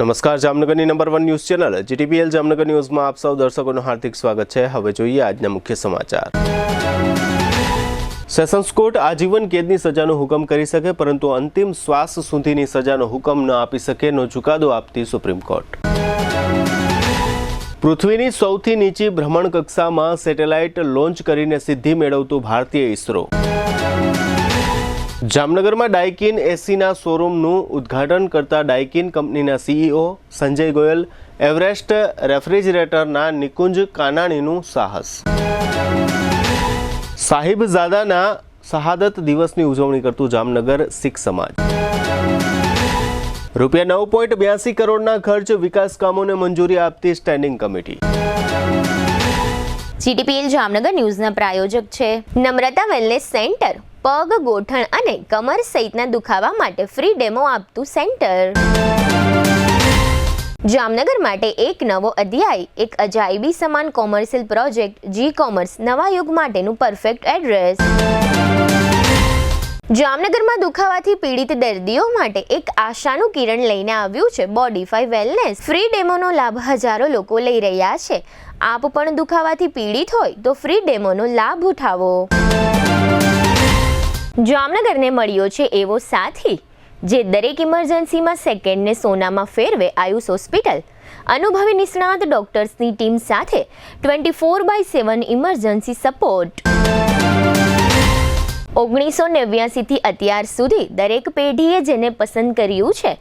નમસ્કાર, જામનગરની number 1 news channel GTPL Jamnagar ન્યૂઝમાં આપ સૌ દર્શકોનું હાર્દિક સ્વાગત છે। હવે જોઈએ આજના મુખ્ય સમાચાર। સેશન્સ કોર્ટ આજીવન કેદની સજાનો હુકમ કરી શકે, પરંતુ અંતિમ શ્વાસ સુધીની સજાનો હુકમ ન આપી શકેનો ચુકાદો આપતી સુપ્રીમ કોર્ટ। પૃથ્વીની સૌથી નીચી ભ્રમણ કક્ષામાં સેટેલાઇટ લોન્ચ કરીને સિદ્ધિ મેળવતું ભારતીય ઇસરો। જામનગરમાં ડાઇકિન એસીના શોરૂમનું ઉદ્ઘાટન કરતા ડાઇકિન કંપનીના સીઈઓ સંજય ગોયલ, એવરેસ્ટ રેફ્રિજરેટરના નિકુંજ કાનાણીનું સાહસ। સાહિબજાદાના શહાદત દિવસની ઉજવણી કરતું જામનગર શીખ સમાજ। રૂપિયા 9.82 કરોડના ખર્ચ વિકાસ કામોને મંજૂરી આપતી સ્ટેન્ડિંગ કમિટી। જીટીપીએલ જામનગર ન્યૂઝના પ્રાયોજક છે નમ્રતા વેલનેસ સેન્ટર। પગ, ગોઠણ અને કમર સહિતના દુખાવા માટે ફ્રી ડેમો આપતું સેન્ટર। જામનગર માટે એક નવો અધ્યાય, એક અજાયબી સમાન કોમર્શિયલ પ્રોજેક્ટ જી કોમર્સ નવા યુગ માટેનું પરફેક્ટ એડ્રેસ। જામનગરમાં દુખાવાથી પીડિત દર્દીઓ માટે એક આશાનું કિરણ લઈને આવ્યું છે બોડીફાઈ વેલનેસ। ફ્રી ડેમોનો લાભ હજારો લોકો લઈ રહ્યા છે। આપ પણ દુખાવાથી પીડિત હોય તો ફ્રી ડેમોનો લાભ ઉઠાવો। જામનગરને મળ્યો છે એવો સાથી જે દરેક ઇમરજન્સીમાં સેકન્ડને સોનામાં ફેરવે। આયુષ હોસ્પિટલ અનુભવી નિષ્ણાત ડોક્ટર્સની ટીમ સાથે 24/7 ઇમરજન્સી સપોર્ટ। 1989 થી અત્યાર સુધી દરેક પેઢીએ જેને પસંદ કર્યું છે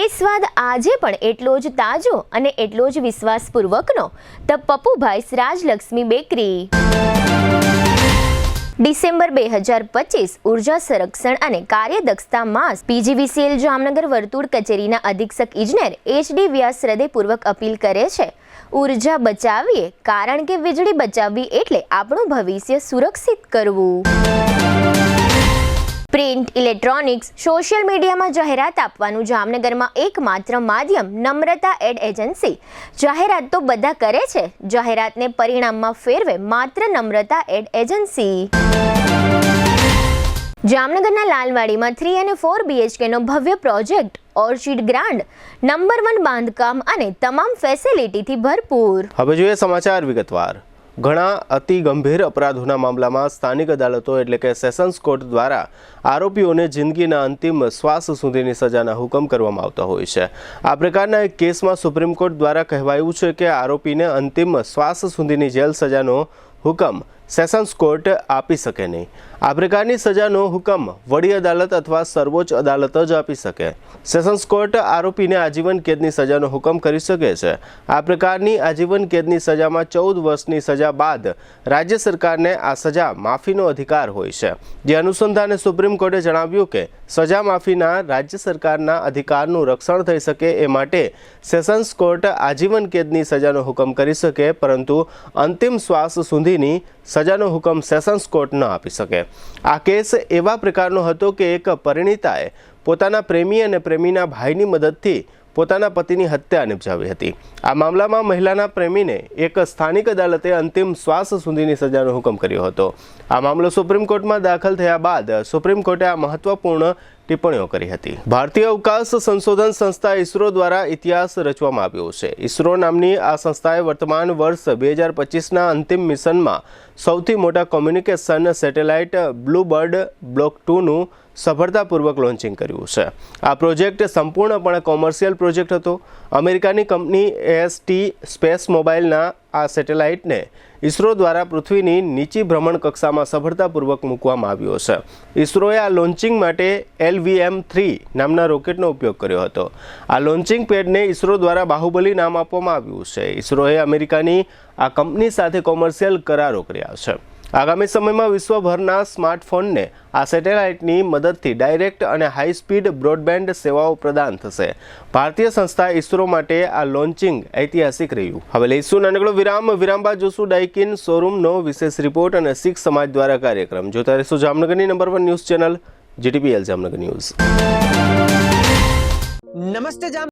એ સ્વાદ આજે પણ એટલો જ તાજો અને એટલો જ વિશ્વાસપૂર્વકનો ધ પપ્પુભાઈસ રાજલક્ષ્મી બેકરી। ડિસેમ્બર 2025 ઉર્જા સંરક્ષણ અને કાર્યદક્ષતા માસ। પીજીવીસીએલ જામનગર વર્તુળ કચેરીના અધિક્ષક ઇજનેર એચડી વ્યાસ હૃદયપૂર્વક અપીલ કરે છે, ઉર્જા બચાવીએ, કારણ કે વીજળી બચાવવી એટલે આપણું ભવિષ્ય સુરક્ષિત કરવું। પ્રિન્ટ, ઇલેક્ટ્રોનિક્સ, સોશિયલ મીડિયામાં જાહેરાત આપવાનું જામનગરમાં એકમાત્ર માધ્યમ નમ્રતા એડ એજન્સી। જાહેરાત તો બધા કરે છે, જાહેરાતને પરિણામમાં ફેરવે માત્ર નમ્રતા એડ એજન્સી। જામનગરના લાલવાડીમાં 3 અને 4 BHKનો ભવ્ય પ્રોજેક્ટ ઓર્ચિડ ગ્રાન્ડ, નંબર 1 બાંધકામ અને તમામ ફેસિલિટીથી ભરપૂર। હવે જોઈએ સમાચાર વિગતવાર। ઘણા અતિ ગંભીર અપરાધોના મામલામાં સ્થાનિક અદાલતો એટલે કે સેશન્સ કોર્ટ દ્વારા આરોપીઓને જિંદગીના અંતિમ શ્વાસ સુધીની સજાના હુકમ કરવામાં આવતા હોય છે। આ પ્રકારના એક કેસમાં સુપ્રીમ કોર્ટ દ્વારા કહેવાયું છે કે આરોપીને અંતિમ શ્વાસ સુધીની જેલ સજાનો હુકમ સેશન્સ કોર્ટ આપી શકે નહીં। આ પ્રકારની સજાનો હુકમ વડી અદાલત અથવા સર્વોચ્ચ અદાલત જ આપી શકે। સેશન્સ કોર્ટ આરોપીને આજીવન કેદની સજાનો હુકમ કરી શકે છે। આ પ્રકારની આજીવન કેદની સજામાં 14 વર્ષની સજા બાદ રાજ્ય સરકારને આ સજા માફીનો અધિકાર હોય છે। જે અનુસંધાને સુપ્રીમ કોર્ટે જણાવ્યું કે સજા માફીના રાજ્ય સરકારના અધિકારનું રક્ષણ થઈ શકે એ માટે સેશન્સ કોર્ટ આજીવન કેદની સજાનો હુકમ કરી શકે, પરંતુ અંતિમ શ્વાસ સુધીની સજાનો હુકમ સેશન્સ કોર્ટ ન આપી શકે। આ કેસ એવા પ્રકારનો હતો કે એક પરિણીતાએ પોતાના પ્રેમી અને પ્રેમીના ભાઈની મદદથી પોતાના પતિની હત્યા નિપજાવી હતી। આ મામલામાં મહિલાના પ્રેમીને એક સ્થાનિક અદાલતે અંતિમ શ્વાસ સુધીની સજાનો હુકમ કર્યો હતો। આ મામલો સુપ્રીમ કોર્ટમાં દાખલ થયા બાદ સુપ્રીમ કોર્ટે આ મહત્વપૂર્ણ ટિપ્પણીઓ કરી હતી। ભારતીય અવકાશ સંશોધન સંસ્થા ઇસરો દ્વારા ઇતિહાસ રચવામાં આવ્યો છે। ઇસરો નામની આ સંસ્થાએ વર્તમાન વર્ષ 2025ના અંતિમ મિશનમાં સૌથી મોટા કોમ્યુનિકેશન સેટેલાઇટ બ્લુબર્ડ બ્લોક 2નું સફળતાપૂર્વક લોન્ચિંગ કર્યું છે। આ પ્રોજેક્ટ સંપૂર્ણપણે કોમર્શિયલ પ્રોજેક્ટ હતો। અમેરિકાની કંપની AST સ્પેસ મોબાઇલના આ સેટેલાઇટને ઇસરો દ્વારા પૃથ્વીની નીચી ભ્રમણ કક્ષામાં સફળતાપૂર્વક મૂકવામાં આવ્યો છે। ઇસરોએ આ લોન્ચિંગ માટે LVM-3 નામના રોકેટનો ઉપયોગ કર્યો હતો। આ લોન્ચિંગ પેડને ઇસરો દ્વારા બાહુબલી નામ આપવામાં આવ્યું છે। ઇસરોએ અમેરિકાની આ કંપની સાથે કોમર્શિયલ કરારો કર્યા છે। આગામી સમયમાં વિશ્વભરના સ્માર્ટફોનને આ સેટેલાઇટની મદદથી ડાયરેક્ટ અને હાઈ સ્પીડ બ્રોડબેન્ડ સેવાઓ પ્રદાન થશે। ભારતીય સંસ્થા ઇસરો માટે આ લોન્ચિંગ ઐતિહાસિક રહ્યું। હવે લઈશું નાનકડો વિરામ બાદ જોશું ડાઇકિન શોરૂમનો વિશેષ રિપોર્ટ અને શીખ સમાજ દ્વારા કાર્યક્રમ। જોતા રહેશું જામનગરની number 1 news channel GTPL Jamnagar news. નમસ્તે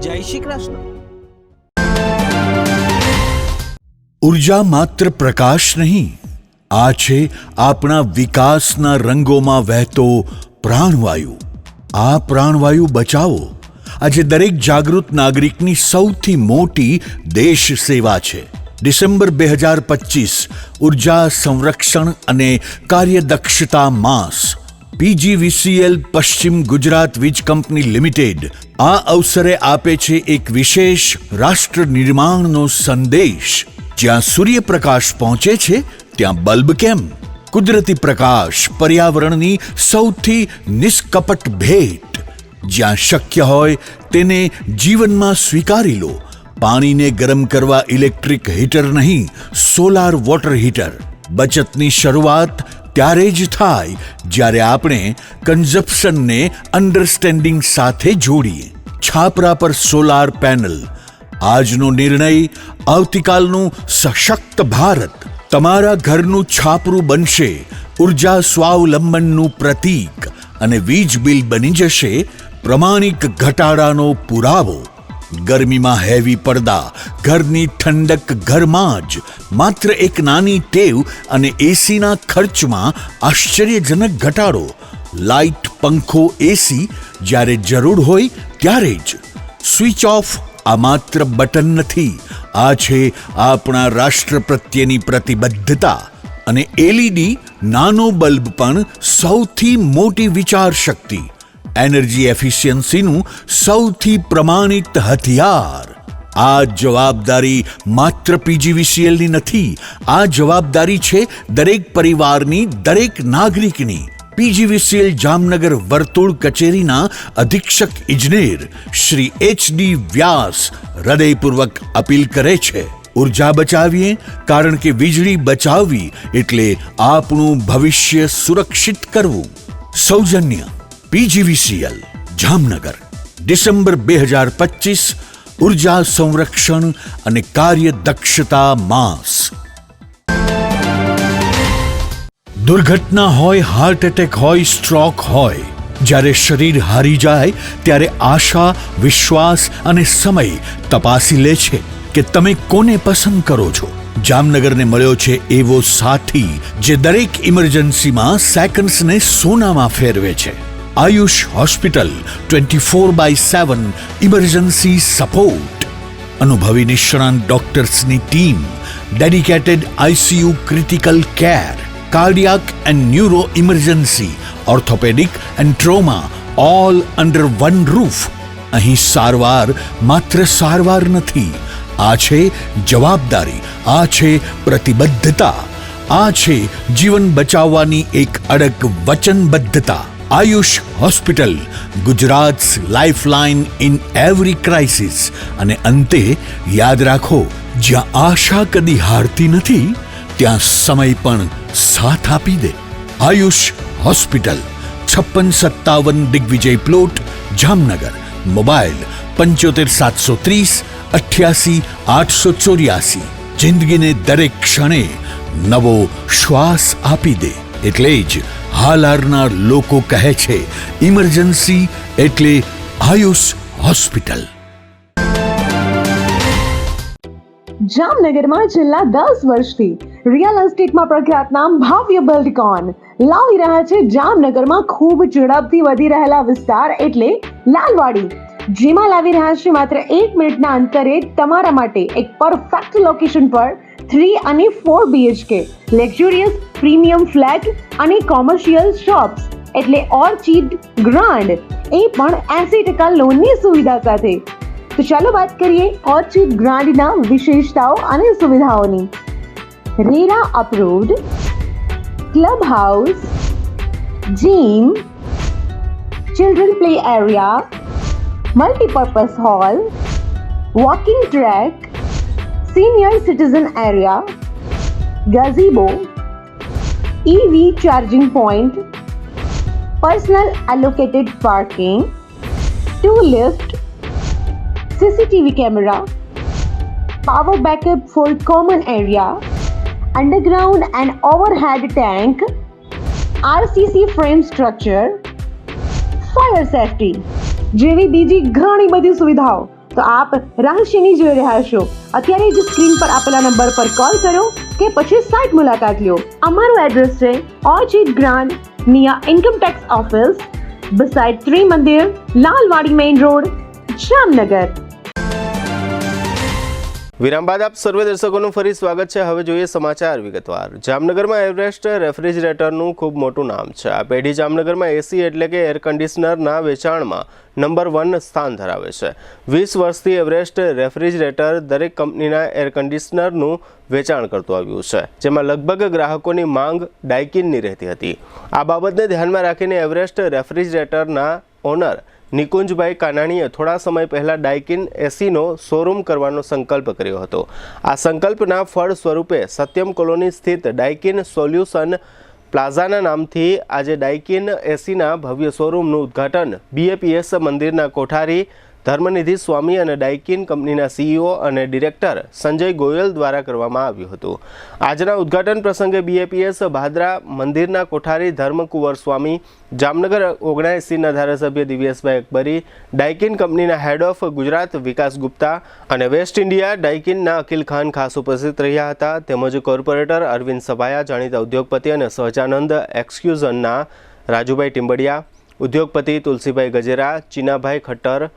જય શ્રી કૃષ્ણ. ઉર્જા માત્ર પ્રકાશ નહીં, આ છે આપણા વિકાસના રંગોમાં વહેતો પ્રાણવાયુ. આ પ્રાણવાયુ બચાવો આજે દરેક જાગૃત નાગરિકની સૌથી મોટી દેશ સેવા છે. ડિસેમ્બર 2025 ઉર્જા સંરક્ષણ અને કાર્યદક્ષતા માસ. PGVCL પશ્ચિમ ગુજરાત વીજ કંપની લિમિટેડ આ અવસરે આપે છે એક વિશેષ રાષ્ટ્ર નિર્માણનો સંદેશ. જ્યાં સૂર્યપ્રકાશ પહોંચે છે ત્યાં બલ્બ કેમ? કુદરતી પ્રકાશ પર્યાવરણની સૌથી નિષ્કપટ ભેટ. જ્યાં શક્ય હોય તેને જીવનમાં સ્વીકારી લો. પાણીને ગરમ કરવા ઇલેક્ટ્રિક હીટર નહીં, સોલાર વોટર હીટર. બચતની શરૂઆત ત્યારે જ થાય જ્યારે આપણે કન્ઝપ્શનને અન્ડરસ્ટેન્ડિંગ સાથે જોડીએ. છાપરા પર સોલાર પેનલ. આજનો નિર્ણય આવતીકાલનું સશક્ત ભારત. તમારા ઘરનું છાપરું બનશે ઉર્જા સ્વાવલંબનનું પ્રતીક અને વીજ બિલ બની જશે પ્રમાણિક ઘટાડાનો પુરાવો. ગરમીમાં હેવી પડદા, ઘરની ઠંડક ઘરમાં જ. માત્ર એક નાની ટેવ અને એસીના ખર્ચમાં આશ્ચર્યજનક ઘટાડો. લાઇટ, પંખો, એસી જ્યારે જરૂર હોય ત્યારે જ. સ્વિચ ઓફ આ માત્ર બટન નથી, આ છે આપણા રાષ્ટ્ર પ્રત્યેની પ્રતિબદ્ધતા. અને એલઈડી નાનો બલ્બ પણ સૌથી મોટી વિચાર શક્તિ. એનર્જી એફિશિયન્સીનું સૌથી પ્રમાણિત હથિયાર. આ જવાબદારી માત્ર PGVCLની નથી, આ જવાબદારી છે દરેક પરિવારની, દરેક નાગરિકની. PGVCL જામનગર વર્તુળ કચેરીના અધિક્ષક ઇજનેર શ્રી HD વ્યાસ હૃદયપૂર્વક અપીલ કરે છે, ઉર્જા બચાવીએ, કારણ કે વીજળી બચાવવી એટલે આપણું ભવિષ્ય સુરક્ષિત કરવું. સૌજન્ય PGVCL જામનગર. ડિસેમ્બર 2025 ઉર્જા સંરક્ષણ અને કાર્યદક્ષતા માસ. દુર્ઘટના હોય, હાર્ટ એટેક હોય, સ્ટ્રોક હોય, જ્યારે શરીર હારી જાય ત્યારે આશા, વિશ્વાસ અને સમય તપાસી લે છે કે તમે કોને પસંદ કરો છો. જામનગરને મળ્યો છે એવો સાથી જે દરેક ઇમરજન્સીમાં સેકન્ડ્સને સોનામાં ફેરવે છે. Ayush hospital 24/7 emergency support. અનુભવી નિષ્ણાંત ડોક્ટર્સની team, dedicated ICU critical care, cardiac and neuro emergency, orthopedic and trauma, all under one roof. અહીં સારવાર માત્ર સારવાર નથી, આ છે જવાબદારી, આ છે પ્રતિબદ્ધતા, આ છે જીવન બચાવવાની એક અડગ વચનબદ્ધતા. Ayush hospital, Gujarat lifeline in every crisis. અને અંતે યાદ રાખો, જ્યાં આશા કદી હારતી નથી ત્યાં સમય પણ સાથ આપી દે. Ayush hospital, 5657 Digvijay plot, Jamnagar. Mobile 75 730 88 884. જિંદગીને દરેક ક્ષણે નવો શ્વાસ આપી દે. એટલે જ હાલારના લોકો કહે છે ઇમરજન્સી એટલે આયુષ હોસ્પિટલ. જામનગરમાં છેલ્લા 10 વર્ષથી રિયલ એસ્ટેટમાં પ્રખ્યાત નામ ભવ્ય બિલ્ડકોન લાવી રહ્યા છે જામનગરમાં ખૂબ ઝડપથી વધી રહેલા વિસ્તાર એટલે લાલવાડી, જેમાં લાવી રહ્યા છે માત્ર 1 મિનિટના અંતરે તમારા માટે એક પરફેક્ટ લોકેશન પર 3 અને 4 BHK લક્ઝુરિયસ પ્રીમિયમ ફ્લેટ અને કોમર્શિયલ શોપ્સ એટલે ઓર્ચિડ ગ્રાન્ડ, એ પણ 80% લોનની સુવિધા સાથે. તો ચાલો વાત કરીએ ઓર્ચિડ ગ્રાન્ડના વિશેષતાઓ અને સુવિધાઓની. RERA approved, club house, gym, children play area, multipurpose hall, walking track, senior citizen area, gazebo, EV charging point, personal allocated parking, 2 lift, CCTV camera, power backup for common area, underground and overhead tank, RCC frame structure, fire safety જેવી બીજી ઘણી બધી સુવિધાઓ તો આપ રહસ્યની જોઈ રહ્યા છો. અત્યારે જ સ્ક્રીન પર આપેલા નંબર પર કોલ કરો કે પછી સાઇટ મુલાકાત લો. અમારું એડ્રેસ છે orchid grand near income tax office beside ત્રી મંદિર, લાલવાડી મેઇન રોડ, જામનગર. વિરામ બાદ આપ સર્વે દર્શકોનું ફરી સ્વાગત છે. હવે જોઈએ સમાચાર વિગતવાર. જામનગરમાં એવરેસ્ટ રેફ્રિજરેટરનું ખૂબ મોટું નામ છે. આ પેઢી જામનગરમાં એસી એટલે કે એર કન્ડિશનરના વેચાણમાં નંબર 1 સ્થાન ધરાવે છે. 20 વર્ષથી એવરેસ્ટ રેફ્રિજરેટર દરેક કંપનીના એર કન્ડિશનરનું વેચાણ કરતું આવ્યું છે, જેમાં લગભગ ગ્રાહકોની માંગ ડાઇકિનની રહેતી હતી. આ બાબતને ધ્યાનમાં રાખીને એવરેસ્ટ રેફ્રિજરેટરના ઓનર નિકુંજભાઈ કાનાણીએ થોડા સમય પહેલાં ડાઇકિન એસીનો શોરૂમ કરવાનો સંકલ્પ કર્યો હતો. આ સંકલ્પના ફળ સ્વરૂપે સત્યમ કોલોની સ્થિત ડાઇકિન સોલ્યુશન પ્લાઝાના નામથી આજે ડાઇકિન એસીના ભવ્ય શોરૂમનું ઉદ્ઘાટન BAPS મંદિરના કોઠારી ધર્મનિધિ સ્વામી અને ડાઇકિન કંપનીના CEO અને ડિરેક્ટર સંજય ગોયલ દ્વારા કરવામાં આવ્યું હતું. આજના ઉદ્ઘાટન પ્રસંગે BAPS ભાદરા મંદિરના કોઠારી ધર્મકુંવર સ્વામી, જામનગર 79ના ધારાસભ્ય દિવ્યેશભાઈ અકબરી, ડાઇકિન કંપનીના હેડ ઓફ ગુજરાત વિકાસ ગુપ્તા અને વેસ્ટ ઇન્ડિયા ડાઇકિનના અકિલ ખાન ખાસ ઉપસ્થિત રહ્યા હતા. તેમજ કોર્પોરેટર અરવિંદ સભાયા, જાણીતા ઉદ્યોગપતિ અને સહજાનંદ એક્સક્યુઝનના રાજુભાઈ ટિંબડિયા, ઉદ્યોગપતિ તુલસીભાઈ ગજેરા, ચીનાભાઈ ખટ્ટર,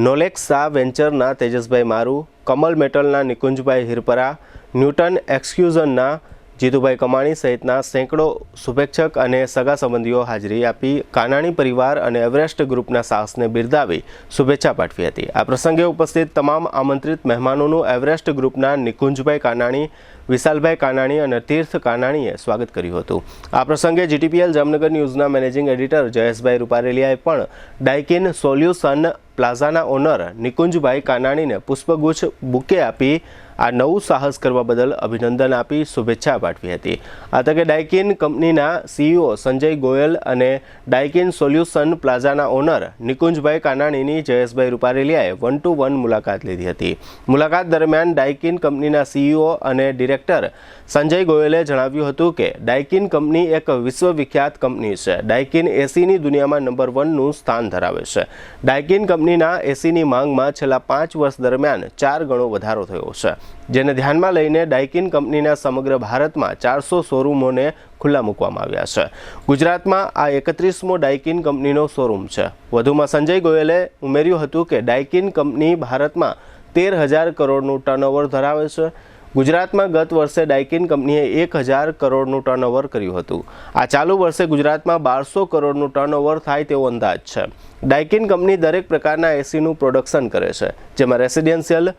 નોલેક્સા વેન્ચરના તેજસભાઈ મારુ, કમલ મેટલના નિકુંજભાઈ હિરપરા, ન્યૂટન એક્સક્યુઝનના જીતુભાઈ કમાણી સહિતના સેંકડો શુભેચ્છક અને સગા સંબંધીઓ હાજરી આપી કાનાણી પરિવાર અને એવરેસ્ટ ગ્રુપના સાહસને બિરદાવી શુભેચ્છા પાઠવી હતી. આ પ્રસંગે ઉપસ્થિત તમામ આમંત્રિત મહેમાનોનું એવરેસ્ટ ગ્રુપના નિકુંજભાઈ કાનાણી, વિશાલભાઈ કાનાણી અને તીર્થ કાનાણીએ સ્વાગત કર્યું હતું. આ પ્રસંગે GTPL જામનગર ન્યૂઝના મેનેજિંગ એડિટર જયેશભાઈ રૂપારેલિયાએ પણ ડાઇકિન સોલ્યુશન પ્લાઝાના ઓનર નિકુંજભાઈ કાનાણીને પુષ્પગુચ્છ બુકે આપી આ નવું સાહસ કરવા બદલ અભિનંદન આપી શુભેચ્છા પાઠવી હતી. આ તકે ડાઇકિન કંપનીના CEO સંજય ગોયલ અને ડાઇકિન સોલ્યુશન પ્લાઝાના ઓનર નિકુંજભાઈ કાનાણીની જયેશભાઈ રૂપારેલિયાએ 1-to-1 મુલાકાત લીધી હતી. મુલાકાત દરમિયાન ડાઇકિન કંપનીના CEO અને ડિરેક્ટર સંજય ગોયલે જણાવ્યું હતું કે ડાઇકિન કંપની એક વિશ્વવિખ્યાત કંપની છે. ડાઇકિન એસીની દુનિયામાં નંબર 1નું સ્થાન ધરાવે છે. ડાઇકિન કંપનીના એસીની માંગમાં છેલ્લા 5 વર્ષ દરમિયાન 4 ગણો વધારો થયો છે, જેને ધ્યાનમાં લઈને ડાઇકિન કંપનીના સમગ્ર ભારતમાં 400 શોરૂમોને ખુલ્લા મૂકવામાં આવ્યા છે. ગુજરાતમાં આ 31મો ડાઇકિન કંપનીનો શોરૂમ છે. વધુમાં સંજય ગોયલે ઉમેર્યું હતું કે ડાઇકિન કંપની ભારતમાં 13,000 કરોડનું ટર્નઓવર ધરાવે છે. ગુજરાતમાં ગત વર્ષે ડાઇકિન કંપનીએ 1,000 કરોડનું ટર્નઓવર કર્યું હતું. આ ચાલુ વર્ષે ગુજરાતમાં 1200 કરોડનું ટર્નઓવર થાય તેવો અંદાજ છે. ડાઇકિન કંપની દરેક પ્રકારના એસીનું પ્રોડક્શન કરે છે, જેમાં રેસિડેન્શિયલ,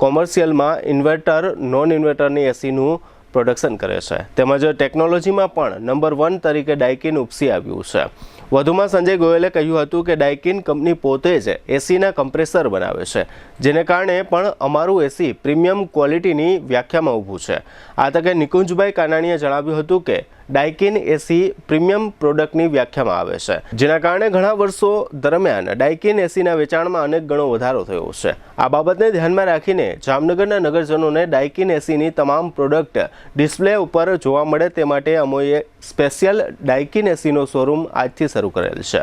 કોમર્શિયલમાં ઇન્વર્ટર, નોન ઇન્વર્ટરની એસીનું પ્રોડક્શન કરે છે. તેમજ ટેકનોલોજીમાં પણ નંબર 1 તરીકે ડાઇકિન ઉપસી આવ્યું છે. વધુમાં સંજય ગોયલે કહ્યું હતું કે ડાઇકિન કંપની પોતે જ એસીના કમ્પ્રેસર બનાવે છે, જેને કારણે પણ અમારું એસી પ્રીમિયમ ક્વોલિટીની વ્યાખ્યામાં ઊભું છે. આ તકે નિકુંજભાઈ કાનાણીએ જણાવ્યું હતું કે ડાઇકિન એસી પ્રીમિયમ પ્રોડક્ટની વ્યાખ્યામાં આવે છે, જેના કારણે ઘણા વર્ષો દરમિયાન ડાઇકિન એસીના વેચાણમાં અનેક ગણો વધારો થયો છે. આ બાબતને ધ્યાનમાં રાખીને જામનગરના નગરજનોને ડાઇકિન એસીની તમામ પ્રોડક્ટ ડિસ્પ્લે ઉપર જોવા મળે તે માટે અમોએ સ્પેશિયલ ડાઇકિન એસીનો શોરૂમ આજથી શરૂ કરેલ છે.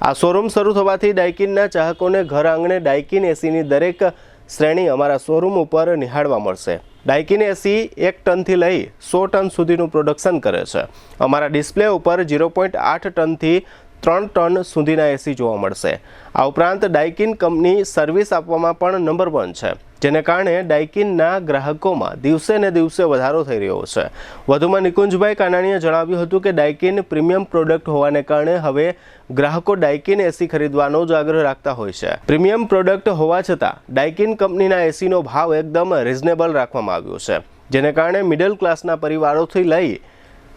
આ શોરૂમ શરૂ થવાથી ડાઇકિનના ચાહકોને ઘર આંગણે ડાઇકિન એસીની દરેક શ્રેણી અમારા શોરૂમ ઉપર નિહાળવા મળશે. ડાઇકિન એસી 1 ટનથી લઈ 100 ટન સુધીનું પ્રોડક્શન કરે છે. અમારા ડિસ્પ્લે ઉપર 0.8 ટનથી 3 ટન સુધીના એસી જોવા મળશે. આ ઉપરાંત ડાઇકિન કંપની સર્વિસ આપવામાં પણ નંબર 1 છે, જેને કારણે ડાઇકિનના ગ્રાહકોમાં દિવસે ને દિવસે વધારો થઈ રહ્યો છે. વધુમાં નિકુંજભાઈ કાનાણીએ જણાવ્યું હતું કે ડાઇકિન પ્રીમિયમ પ્રોડક્ટ હોવાને કારણે હવે ગ્રાહકો ડાઇકિન એસી ખરીદવાનો જ આગ્રહ રાખતા હોય છે. પ્રીમિયમ પ્રોડક્ટ હોવા છતાં ડાઇકિન કંપનીના એસીનો ભાવ એકદમ રિઝનેબલ રાખવામાં આવ્યો છે, જેને કારણે મિડલ ક્લાસના પરિવારોથી લઈ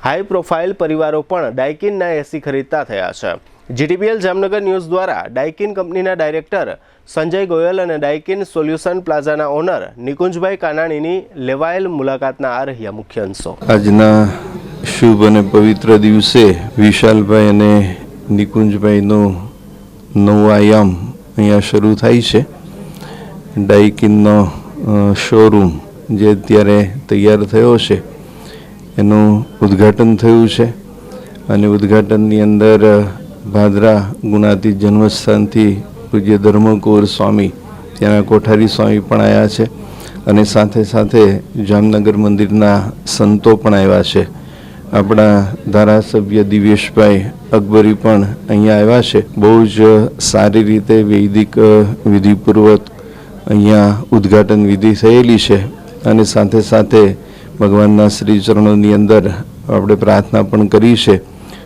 હાઈ પ્રોફાઇલ પરિવારો પણ ડાઇકિનના એસી ખરીદતા થયા છે. GTPL જામનગર ન્યૂઝ દ્વારા ડાઇકિન કંપનીના ડાયરેક્ટર સંજય ગોયલ અને ડાઇકિન સોલ્યુશન પ્લાઝાના ઓનર નિકુંજભાઈ કાનાણીની લેવાયેલ મુલાકાતના આ રહ્યા મુખ્ય અંશો. આજના શુભ અને પવિત્ર દિવસે વિશાલભાઈ અને નિકુંજભાઈનો નવો આયામ અહીંયા શરૂ થાય છે. ડાઇકિનનો શોરૂમ જે અત્યારે તૈયાર થયો છે એનું ઉદ્ઘાટન થયું છે અને ઉદ્ઘાટનની અંદર ભાદરા ગુણાતીત જન્મસ્થાનથી પૂજ્ય ધર્મકુંવર સ્વામી ત્યાંના કોઠારી સ્વામી પણ આવ્યા છે અને સાથે સાથે જામનગર મંદિરના સંતો પણ આવ્યા છે. આપણા ધારાસભ્ય દિવેશભાઈ અકબરી પણ અહીંયા આવ્યા છે. બહુ જ સારી રીતે વૈદિક વિધિપૂર્વક અહીંયા ઉદ્ઘાટન વિધિ થયેલી છે અને સાથે સાથે ભગવાનના શ્રી ચરણોની અંદર આપણે પ્રાર્થના પણ કરી છે.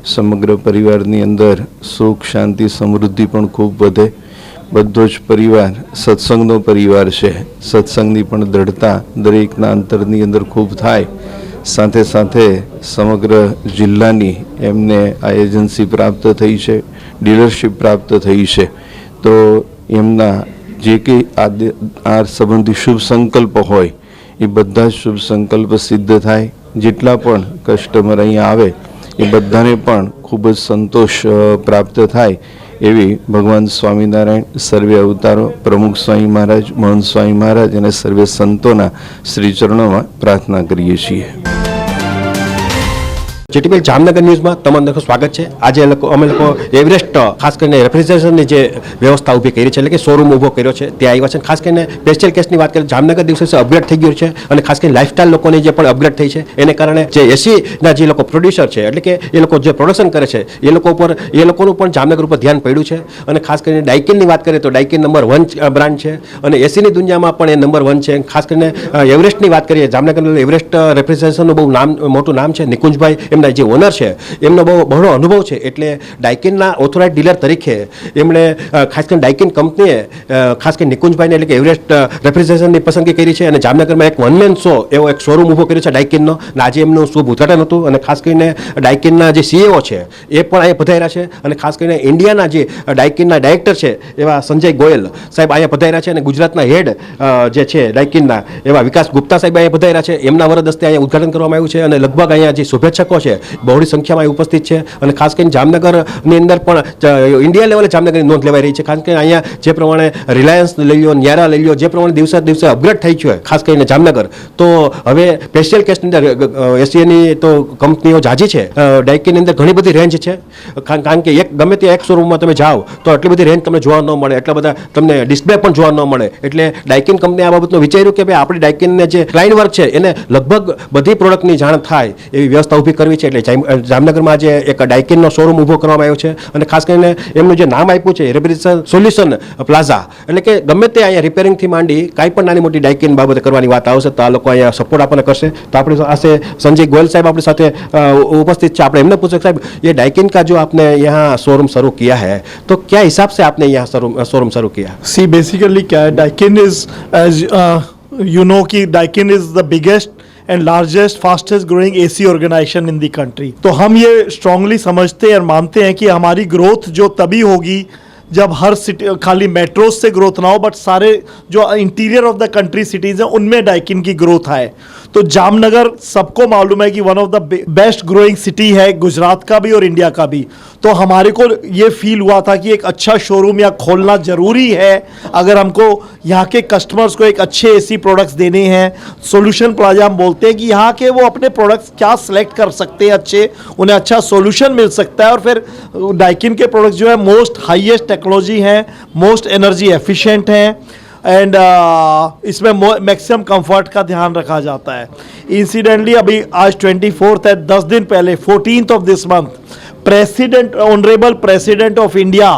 સમગ્ર પરિવારની અંદર સુખ શાંતિ સમૃદ્ધિ પણ ખૂબ વધે. બધો જ પરિવાર સત્સંગનો પરિવાર છે. સત્સંગની પણ દ્રઢતા દરેકના અંતરની અંદર ખૂબ થાય. સાથે સાથે સમગ્ર જિલ્લાની એમને આ એજન્સી પ્રાપ્ત થઈ છે, ડીલરશીપ પ્રાપ્ત થઈ છે. તો એમના જે કંઈ આ સંબંધી શુભ સંકલ્પ હોય એ બધા જ શુભ સંકલ્પ સિદ્ધ થાય. જેટલા પણ કસ્ટમર અહીંયા આવે એ બધાને પણ ખૂબ જ સંતોષ પ્રાપ્ત થાય એવી ભગવાન સ્વામિનારાયણ, સર્વે અવતારો, પ્રમુખ સ્વામી મહારાજ, મહંત સ્વામી મહારાજ અને સર્વે સંતોના શ્રી ચરણોમાં પ્રાર્થના કરીએ છીએ. જીટીપી જામનગર ન્યૂઝમાં તમારું સ્વાગત છે. આજે અમે લોકો એવરેસ્ટ ખાસ કરીને રેફ્રિજરેશનની જે વ્યવસ્થા ઊભી કરી છે, એટલે કે શોરૂમ ઊભો કર્યો છે, ત્યાં આવ્યા છે. ખાસ કરીને સ્પેશિયલ કેસની વાત કરીએ, જામનગર દિવસે અપગ્રેડ થઈ ગયું છે અને ખાસ કરીને લાઇફસ્ટાઇલ લોકોની જે પણ અપગ્રેડ થઈ છે એને કારણે જે એસીના જે લોકો પ્રોડ્યુસર છે, એટલે કે એ લોકો જે પ્રોડક્શન કરે છે એ લોકોનું પણ જામનગર ઉપર ધ્યાન પડ્યું છે. અને ખાસ કરીને ડાઇકિનની વાત કરીએ તો ડાઇકિન નંબર 1 બ્રાન્ડ છે અને એસીની દુનિયામાં પણ એ નંબર 1 છે. ખાસ કરીને એવરેસ્ટની વાત કરીએ, જામનગર એવરેસ્ટ રેફ્રિજરેશનનું બહુ મોટું નામ છે. નિકુંજભાઈ એમના જે ઓનર છે એમનો બહુ અનુભવ છે, એટલે ડાઇકિનના ઓથોરાઇઝ ડીલર તરીકે એમણે ખાસ કરીને ડાઇકિન કંપનીએ ખાસ કરીને નિકુંજભાઈને એટલે કે એવરેસ્ટ રેફ્રિજરેશનની પસંદગી કરી છે અને જામનગરમાં એક વન મેન શો એવો એક શોરૂમ ઊભો કર્યો છે ડાઇકિનનો. આજે એમનું શુભ ઉદ્ઘાટન હતું અને ખાસ કરીને ડાઇકિનના જે સીઈઓ છે એ પણ અહીંયા પધાર્યા છે અને ખાસ કરીને ઇન્ડિયાના જે ડાઇકિનના ડાયરેક્ટર છે એવા સંજય ગોયલ સાહેબ અહીંયા પધાર્યા છે અને ગુજરાતના હેડ જે છે ડાઇકિનના એવા વિકાસ ગુપ્તા સાહેબ અહીંયા પધાર્યા છે. એમના વરદસ્તે અહીંયા ઉદ્ઘાટન કરવામાં આવ્યું છે અને લગભગ અહીંયા જે શુભેચ્છકો છે બહોળી સંખ્યામાં ઉપસ્થિત છે. અને ખાસ કરીને જામનગરની અંદર પણ ઇન્ડિયા લેવલે જામનગરની નોંધ લેવાઈ રહી છે. ખાસ કરીને અહીંયા જે પ્રમાણે રિલાયન્સ લઈ લો, ન્યારા લઈ લો, જે પ્રમાણે દિવસે અપગ્રેડ થઈ છે ખાસ કરીને જામનગર, તો હવે સ્પેશિયલ કેસની અંદર એશિયાની તો કંપનીઓ જાજી છે. ડાઇકિનની અંદર ઘણી બધી રેન્જ છે, કારણ કે ગમે તે એક શોરૂમમાં તમે જાઓ તો એટલી બધી રેન્જ તમને જોવા ન મળે, એટલા બધા તમને ડિસ્પ્લે પણ જોવા ન મળે. એટલે ડાઇકિન કંપની આ બાબતનું વિચાર્યું કે ભાઈ આપણી ડાઇકિનને જે ક્લાયન્ટ વર્ક છે એને લગભગ બધી પ્રોડક્ટની જાણ થાય એવી વ્યવસ્થા ઊભી કરવી છે. એટલે જામનગરમાં આજે એક ડાઇકિનનો શોરૂમ ઊભો કરવામાં આવ્યો છે અને ખાસ કરીને એમનું જે નામ આપ્યું છે રેફ્રિજરેશન સોલ્યુશન પ્લાઝા, એટલે કે ગમે તે અહીંયા રિપેરિંગથી માંડી કાંઈ પણ નાની મોટી ડાઇકિન બાબતે કરવાની વાત આવશે તો આ લોકો અહીંયા સપોર્ટ આપણને કરશે. તો આપણી પાસે संजय गोयल साहब अपने साथ उपस्थित है. आपने पूछा साहब ये डाइकिन का जो आपने यहाँ शोरूम शुरू किया है तो क्या हिसाब से आपने यहाँ शोरूम शुरू किया? सी बेसिकली क्या है, Daikin is as you know कि Daikin is the biggest and largest fastest growing AC organisation in the country. तो हम ये स्ट्रांगली समझते हैं और मानते हैं कि हमारी ग्रोथ जो तभी होगी जब हर सिटी खाली मेट्रोज से ग्रोथ ना हो बट सारे जो interior of the country cities हैं उनमें डाइकिन की ग्रोथ आए. तो जामनगर सबको मालूम है कि one of the best growing city है गुजरात का भी और इंडिया का भी. तो हमारे को ये फील हुआ था कि एक अच्छा शोरूम यहाँ खोलना ज़रूरी है अगर हमको यहाँ के कस्टमर्स को एक अच्छे एसी प्रोडक्ट्स देने हैं. सोल्यूशन प्लाजा हम बोलते हैं कि यहाँ के वो अपने प्रोडक्ट्स क्या सिलेक्ट कर सकते हैं, अच्छे उन्हें अच्छा सोल्यूशन मिल सकता है. और फिर डाइकिन के प्रोडक्ट्स जो है मोस्ट हाईएस्ट टेक्नोलॉजी हैं, मोस्ट एनर्जी एफिशिएंट हैं एंड इसमें मैक्सिमम कंफर्ट का ध्यान रखा जाता है. इंसिडेंटली अभी आज 24 है, 10 दिन पहले 14th of this month president honourable president of India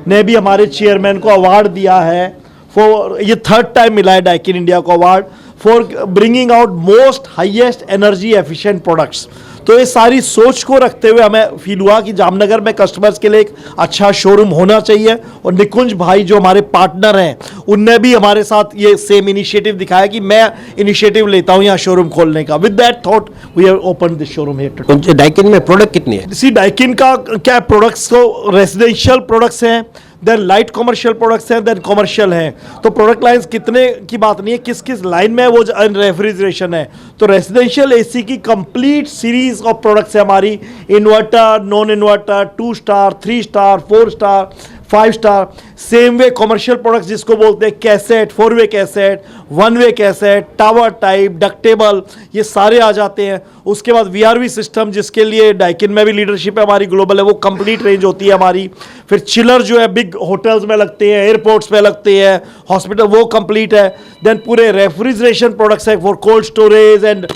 ने भी हमारे चेयरमैन को अवार्ड दिया है फॉर, ये 3rd टाइम मिला है डाइकिन इंडिया को award for bringing out most highest energy efficient products. तो ये सारी सोच को रखते हुए हमें फील हुआ कि जामनगर में कस्टमर्स के लिए एक अच्छा शोरूम होना चाहिए. और निकुंज भाई जो हमारे पार्टनर हैं उनने भी हमारे साथ ये सेम इनिशिएटिव दिखाया कि मैं इनिशिएटिव लेता हूँ यहाँ शोरूम खोलने का. With that thought we have open this showroom here. Daikin में प्रोडक्ट कितनी है? सी डाइकिन का क्या प्रोडक्ट्स को रेजिडेंशियल प्रोडक्ट्स हैं, देन लाइट कमर्शियल प्रोडक्ट्स हैं, देन कमर्शियल हैं. तो प्रोडक्ट लाइंस कितने की बात नहीं है, किस किस लाइन में वो रेफ्रिजरेशन है. तो रेजिडेंशियल एसी की कंप्लीट सीरीज ऑफ प्रोडक्ट्स है हमारी, inverter, non inverter, 2 star, 3 star, 4 star, 5 star. Same way commercial products जिसको बोलते हैं कैसेट, 4 वे कैसेट, 1 वे कैसेट, टावर टाइप, डक्टेबल, ये सारे आ जाते हैं. उसके बाद VRV सिस्टम जिसके लिए डाइकिन में भी लीडरशिप है हमारी ग्लोबल है, वो कंप्लीट रेंज होती है हमारी। फिर चिलर जो है बिग होटल्स में लगते हैं, एयरपोर्ट्स में लगते हैं, हॉस्पिटल, वो कंप्लीट है। देन पूरे रेफ्रिजरेशन प्रोडक्ट्स है for cold storage and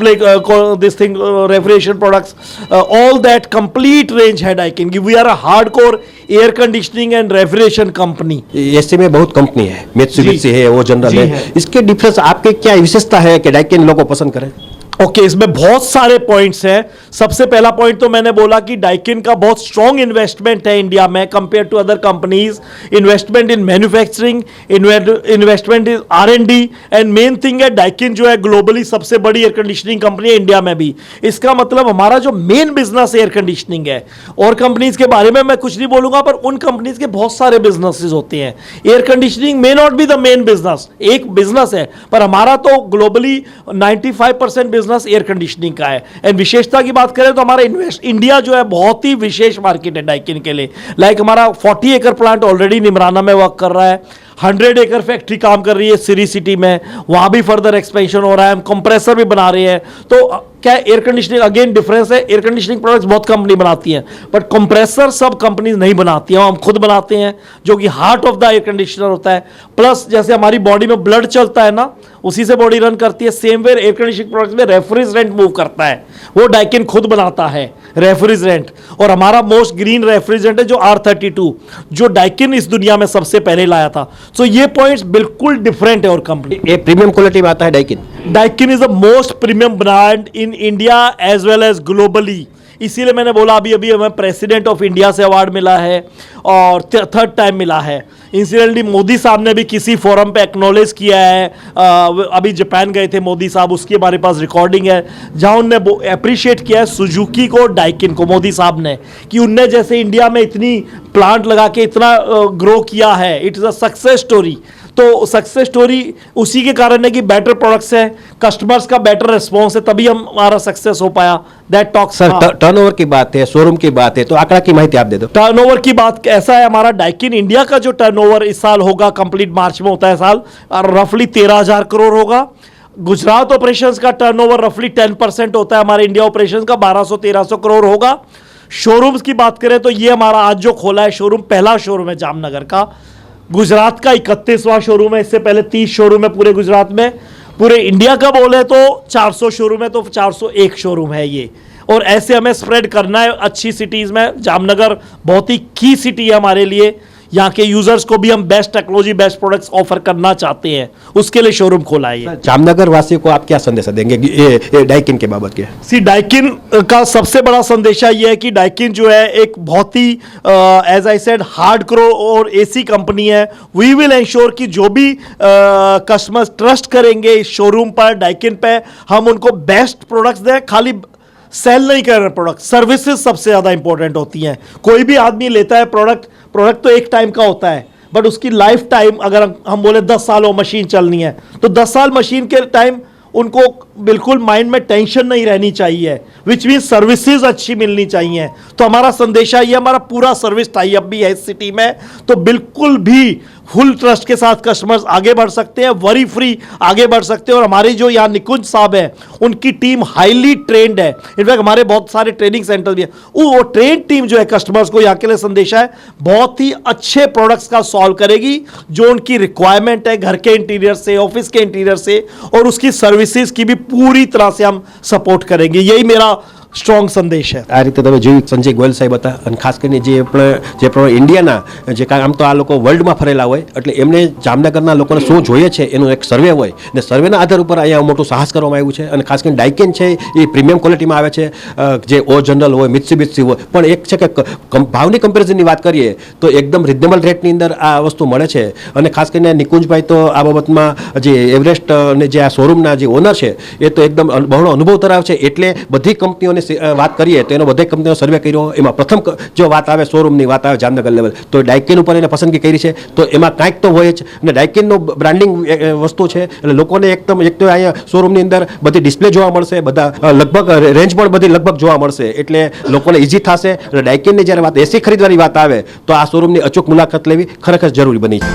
this thing refrigeration products, all that complete range है डाइकिन की। We are a hardcore air conditioning and refrigeration company. AC में बहुत कंपनी है, मित्सुबिशी है, वो जनरल जी है। है। इसके डिफरेंस आपके क्या विशेषता है कि डाइकिन लोगों को पसंद करें? ओके इसमें बहुत सारे पॉइंट्स हैं। सबसे पहला पॉइंट तो मैंने बोला कि डाइकिन का बहुत स्ट्रॉन्ग इन्वेस्टमेंट है इंडिया में compare to other companies. Investment in manufacturing, investment in R&D, and main thing है डाइकिन जो है ग्लोबली सबसे बड़ी एयर कंडीशनिंग कंपनी है इंडिया में भी। इसका मतलब हमारा जो मेन बिजनेस एयर कंडीशनिंग है, और कंपनीज के बारे में मैं कुछ नहीं बोलूंगा, पर उन कंपनीज के बहुत सारे बिजनेसेस होते हैं। Air conditioning may not be the main business, एक बिजनेस है, पर हमारा तो ग्लोबली 95% बिजनेस एयर कंडीशनिंग का है। एंड विशेषता की बात करें तो हमारा इंडिया जो है बहुत ही विशेष मार्केट है डाइकिन के लिए। लाइक हमारा 40 एकड़ प्लांट ऑलरेडी निमराना में वर्क कर रहा है, 100 एकड़ फैक्ट्री काम कर रही है सिरी सिटी में, वहां भी फर्दर एक्सपेंशन हो रहा है, हम कंप्रेसर भी बना रहे हैं। तो क्या एयर कंडीशनिंग अगेन डिफरेंस है, एयर कंडीशनिंग प्रोडक्ट्स बहुत कंपनी बनाती हैं, बट कंप्रेसर सब कंपनीज नहीं बनाती हैं, हम खुद बनाते हैं, जो कि heart of the air conditioner होता है। प्लस जैसे हमारी बॉडी में ब्लड चलता है ना, उसी से बॉडी रन करती है, same way air conditioning products में रेफ्रिजरेंट मूव करता है, वो डाइकिन खुद बनाता है रेफ्रिजरेंट। और हमारा मोस्ट ग्रीन रेफ्रिजरेंट है जो R32, जो डाइकिन इस दुनिया में सबसे पहले लाया था। सो ये पॉइंट्स बिल्कुल डिफरेंट है और कंपनी। ये प्रीमियम क्वालिटी में आता है Daikin. Daikin is the most premium brand in India as well as globally. इसीलिए मैंने बोला अभी अभी हमें प्रेसिडेंट ऑफ इंडिया से अवार्ड मिला है और थर्ड टाइम मिला है। इंसिडेंटली मोदी साहब ने भी किसी फोरम पे एक्नॉलेज किया है, अभी जापान गए थे मोदी साहब, उसकी हमारे पास रिकॉर्डिंग है, जहां उनने अप्रिशिएट किया है सुजुकी को, डाइकिन को, मोदी साहब ने, कि उनने जैसे इंडिया में इतनी प्लांट लगा के इतना ग्रो किया है। It is a success story. तो सक्सेस स्टोरी उसी के कारण है कि बेटर प्रोडक्ट्स है, कस्टमर्स का बेटर रिस्पॉन्स है, तभी हमारा सक्सेस हो पाया। That talks. सर टर्नओवर की बात है, शोरूम की बात है, तो आंकड़ा की माहिती आप दे दो। टर्नओवर की बात ऐसा है, हमारा डाइकिन इंडिया का जो टर्नओवर इस साल होगा, कंप्लीट मार्च में होता है साल, और रफली 13,000 करोड़ होगा। गुजरात ऑपरेशंस का टर्नओवर रफली 10% होता है, हमारे इंडिया ऑपरेशंस का 1200-1300 करोड़ होगा। शोरूम्स की बात करें तो ये हमारा आज जो खोला है शोरूम, पहला शोरूम है जामनगर का। गुजरात का 31वां शोरूम है, इससे पहले 30 शोरूम है पूरे गुजरात में। पूरे इंडिया का बोले तो 400 शोरूम है, तो 401 शोरूम है ये। और ऐसे हमें स्प्रेड करना है अच्छी सिटीज़ में। जामनगर बहुत ही की सिटी है हमारे लिए, यहाँ के यूजर्स को भी हम best technology, best products offer करना चाहते हैं, उसके लिए शोरूम खोला है ये। जामनगर वासियों को आप क्या संदेश देंगे ये डाइकिन के बाबत के? सी डाइकिन का सबसे बड़ा संदेशा ये है कि डाइकिन जो है एक बहुत ही as I said hardcore और एसी कंपनी है। वी विल इंश्योर कि जो भी कस्टमर्स ट्रस्ट करेंगे इस शोरूम पर, डाइकिन पे, हम उनको बेस्ट प्रोडक्ट्स दें। खाली सेल नहीं कर रहे प्रोडक्ट, सर्विसेज सबसे ज़्यादा इंपॉर्टेंट होती हैं। कोई भी आदमी लेता है प्रोडक्ट तो एक टाइम का होता है, बट उसकी लाइफ टाइम अगर हम बोले 10 साल वो मशीन चलनी है, तो 10 साल मशीन के टाइम उनको बिल्कुल माइंड में टेंशन नहीं रहनी चाहिए, विच मीन सर्विसेज अच्छी मिलनी चाहिए। तो हमारा संदेशा ये, हमारा पूरा सर्विस टाई अप भी है इस सिटी में, तो बिल्कुल भी फुल ट्रस्ट के साथ कस्टमर्स आगे बढ़ सकते हैं, वरी फ्री आगे बढ़ सकते हैं। और हमारी जो यहाँ निकुंज साहब हैं, उनकी टीम हाईली ट्रेंड है। इनफैक्ट हमारे बहुत सारे ट्रेनिंग सेंटर भी हैं। वो ट्रेंड टीम जो है कस्टमर्स को यहाँ के लिए संदेशा है, बहुत ही अच्छे प्रोडक्ट्स का सॉल्व करेगी, जो उनकी रिक्वायरमेंट है घर के इंटीरियर से, ऑफिस के इंटीरियर से, और उसकी सर्विसेज की भी पूरी तरह से हम सपोर्ट करेंगे। यही मेरा સ્ટ્રોંગ સંદેશ છે। આ રીતે તમે જોયું સંજય ગોયલ સાહેબ હતા, અને ખાસ કરીને જે પ્રમાણે ઇન્ડિયાના જે આમ તો આ લોકો વર્લ્ડમાં ફરેલા હોય, એટલે એમને જામનગરના લોકોને શું જોઈએ છે એનું એક સર્વે હોય, ને સર્વેના આધાર ઉપર અહીંયા મોટું સાહસ કરવામાં આવ્યું છે। અને ખાસ કરીને ડાઇકેન છે એ પ્રીમિયમ ક્વોલિટીમાં આવે છે, જે ઓ જનરલ હોય, મિત્સુબિશી હોય, પણ એક છે કે ભાવની કમ્પેરિઝનની વાત કરીએ તો એકદમ રિઝનેબલ રેટની અંદર આ વસ્તુ મળે છે। અને ખાસ કરીને નિકુંજભાઈ તો આ બાબતમાં જે એવરેસ્ટ અને જે આ શોરૂમના જે ઓનર છે એ તો એકદમ બહોળો અનુભવ ધરાવે છે, એટલે બધી કંપનીઓને વાત કરીએ તો એનો બધે કંપનીઓ સર્વે કર્યો, એમાં પ્રથમ જો વાત આવે શોરૂમની વાત આવે જામનગર લેવલ, તો ડાઇકિન ઉપર એને પસંદગી કરી છે। તો એમાં કાંઈક તો હોય જ, અને ડાઇકિનનું બ્રાન્ડિંગ વસ્તુ છે, એટલે લોકોને એકદમ એક તો અહીંયા શોરૂમની અંદર બધી ડિસ્પ્લે જોવા મળશે, બધા લગભગ રેન્જ પણ બધી લગભગ જોવા મળશે, એટલે લોકોને ઇઝી થશે। એટલે ડાઇકિનની જ્યારે વાત એસી ખરીદવાની વાત આવે તો આ શોરૂમની અચૂક મુલાકાત લેવી ખરેખર જરૂરી બની છે।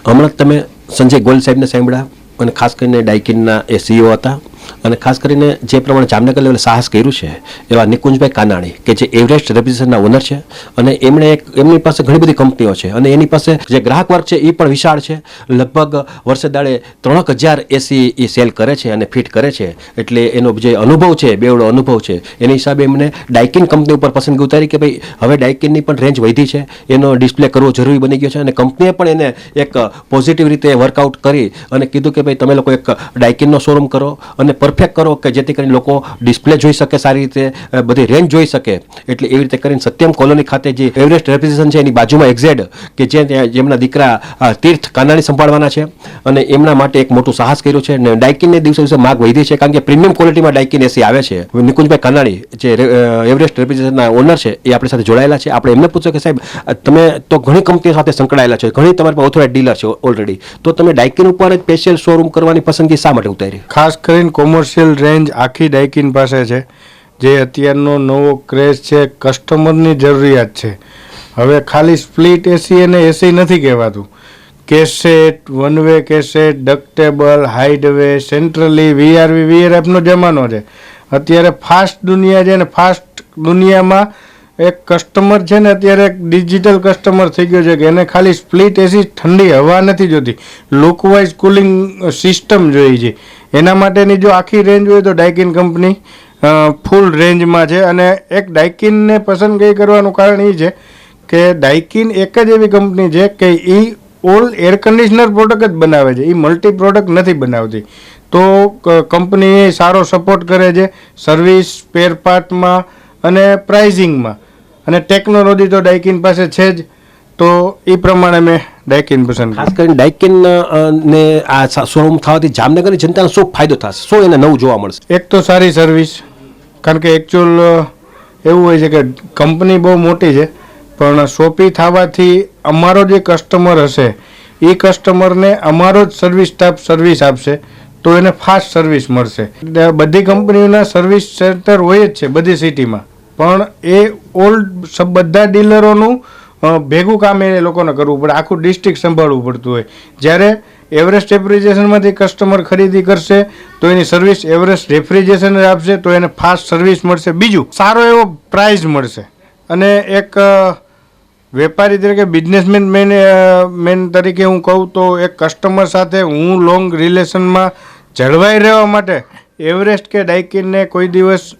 હમણાં તમે સંજય ગોયલ સાહેબને સાંભળ્યા, અને ખાસ કરીને ડાઇકિનના એ CEO હતા, અને ખાસ કરીને જે પ્રમાણે જામનગર લેવલે સાહસ કર્યું છે એવા નિકુંજભાઈ કાનાણી કે જે એવરેસ્ટ રેફ્રિજરેશનના ઓનર છે અને એમની પાસે ઘણી બધી કંપનીઓ છે અને એની પાસે જે ગ્રાહક વર્ગ છે એ પણ વિશાળ છે. લગભગ વર્ષે દાડે 3000 એસી એ સેલ કરે છે અને ફિટ કરે છે. એટલે એનો જે અનુભવ છે, બેવડો અનુભવ છે, એની હિસાબે એમને ડાયકિન કંપની ઉપર પસંદગી ઉતારી કે ભાઈ હવે ડાયકિનની પણ રેન્જ વધી છે, એનો ડિસ્પ્લે કરવો જરૂરી બની ગયો છે અને કંપનીએ પણ એને એક પોઝિટિવ રીતે વર્કઆઉટ કરી અને કીધું કે ભાઈ તમે લોકો એક ડાયકિનનો શોરૂમ કરો અને પરફેક્ટ કરો કે જેથી કરીને લોકો ડિસ્પ્લે જોઈ શકે, સારી રીતે બધી રેન્જ જોઈ શકે. એટલે એવી રીતે કરીને સત્યમ કોલોની ખાતે જે એવરેસ્ટ રેફ્રિજરેશન છે એની બાજુમાં એક્ઝેડ કે જેમના દીકરા તીર્થ કાનાણી સંભાળવાના છે અને એમના માટે એક મોટું સાહસ કર્યું છે અને ડાયકિનને દિવસે દિવસે માગ વધી છે કારણ કે પ્રીમિયમ ક્વોલિટીમાં ડાયકિન એસી આવે છે. નિકુંજભાઈ કાનાણી જે એવરેસ્ટ રેફ્રિજરેશનના ઓનર છે એ આપણી સાથે જોડાયેલા છે. આપણે એમને પૂછ્યું કે સાહેબ તમે તો ઘણી કંપનીઓ સાથે સંકળાયેલા છે, ઘણી તમારી પાસે ઓથોરાઇઝ ડીલર છે ઓલરેડી, તો તમે ડાયકિન ઉપર જ સ્પેશિયલ શોરૂમ કરવાની પસંદગી શા માટે ઉતારી? ખાસ કરીને કોમર્શિયલ રેન્જ આખી ડાયકિન પાસે છે. જે અત્યારનો નવો ક્રેઝ છે, કસ્ટમરની જરૂરિયાત છે. હવે ખાલી સ્પ્લિટ એસી અને એસી નથી કહેવાતું. Cassette, one way cassette, ductable, hideaway, centrally, વીઆરએફનો જમાનો છે. અત્યારે ફાસ્ટ દુનિયા છે ને ફાસ્ટ દુનિયામાં એક કસ્ટમર છે ને અત્યારે એક ડિજિટલ કસ્ટમર થઈ ગયો છે કે એને ખાલી સ્પ્લિટ એસી ઠંડી હવા નથી જોતી, લુકવાઇઝ કુલિંગ સિસ્ટમ જોઈએ છે. એના માટેની જો આખી રેન્જ હોય તો ડાયકિન કંપની ફૂલ રેન્જમાં છે. અને એક ડાયકિનને પસંદગી કરવાનું કારણ એ છે કે ડાયકિન એક જ એવી કંપની છે કે એ ઓલ એર કન્ડિશનર પ્રોડક્ટ જ બનાવે છે, એ મલ્ટી પ્રોડક્ટ નથી બનાવતી. તો કંપની સારો સપોર્ટ કરે છે સર્વિસ, સ્પેર પાર્ટમાં અને પ્રાઇઝિંગમાં, અને ટેકનોલોજી તો ડાયકિન પાસે છે જ. તો એ પ્રમાણે મેં ડાયકિન પસંદ. ખાસ કરીને ડાયકિન ને આ શોરૂમ થવાથી જામનગરની જનતાને શું ફાયદો થશે, શું એને નવું જોવા મળશે? એક તો સારી સર્વિસ, કારણ કે એકચ્યુઅલ એવું હોય છે કે કંપની બહુ મોટી છે પણ શોપી થવાથી અમારો જે કસ્ટમર હશે એ કસ્ટમરને અમારો જ સર્વિસ સ્ટાફ સર્વિસ આપશે તો એને ફાસ્ટ સર્વિસ મળશે. બધી કંપનીઓના સર્વિસ સેન્ટર હોય જ છે બધી સિટીમાં, પણ એ બધા ડીલરોનું ભેગું કામ એ લોકોને કરવું પડે, આખું ડિસ્ટ્રિક્ટ સંભાળવું પડતું હોય. જ્યારે એવરેસ્ટ રેફ્રિજરેશનમાંથી કસ્ટમર ખરીદી કરશે તો એની સર્વિસ એવરેસ્ટ રેફ્રિજરેશન આપશે તો એને ફાસ્ટ સર્વિસ મળશે. બીજું સારો એવો પ્રાઇઝ મળશે. અને એક વેપારી તરીકે બિઝનેસમેન મેન તરીકે હું કહું તો એક કસ્ટમર સાથે હું લોંગ રિલેશનમાં જળવાઈ રહેવા માટે એવરેસ્ટ કે ડાયકિનને કોઈ દિવસ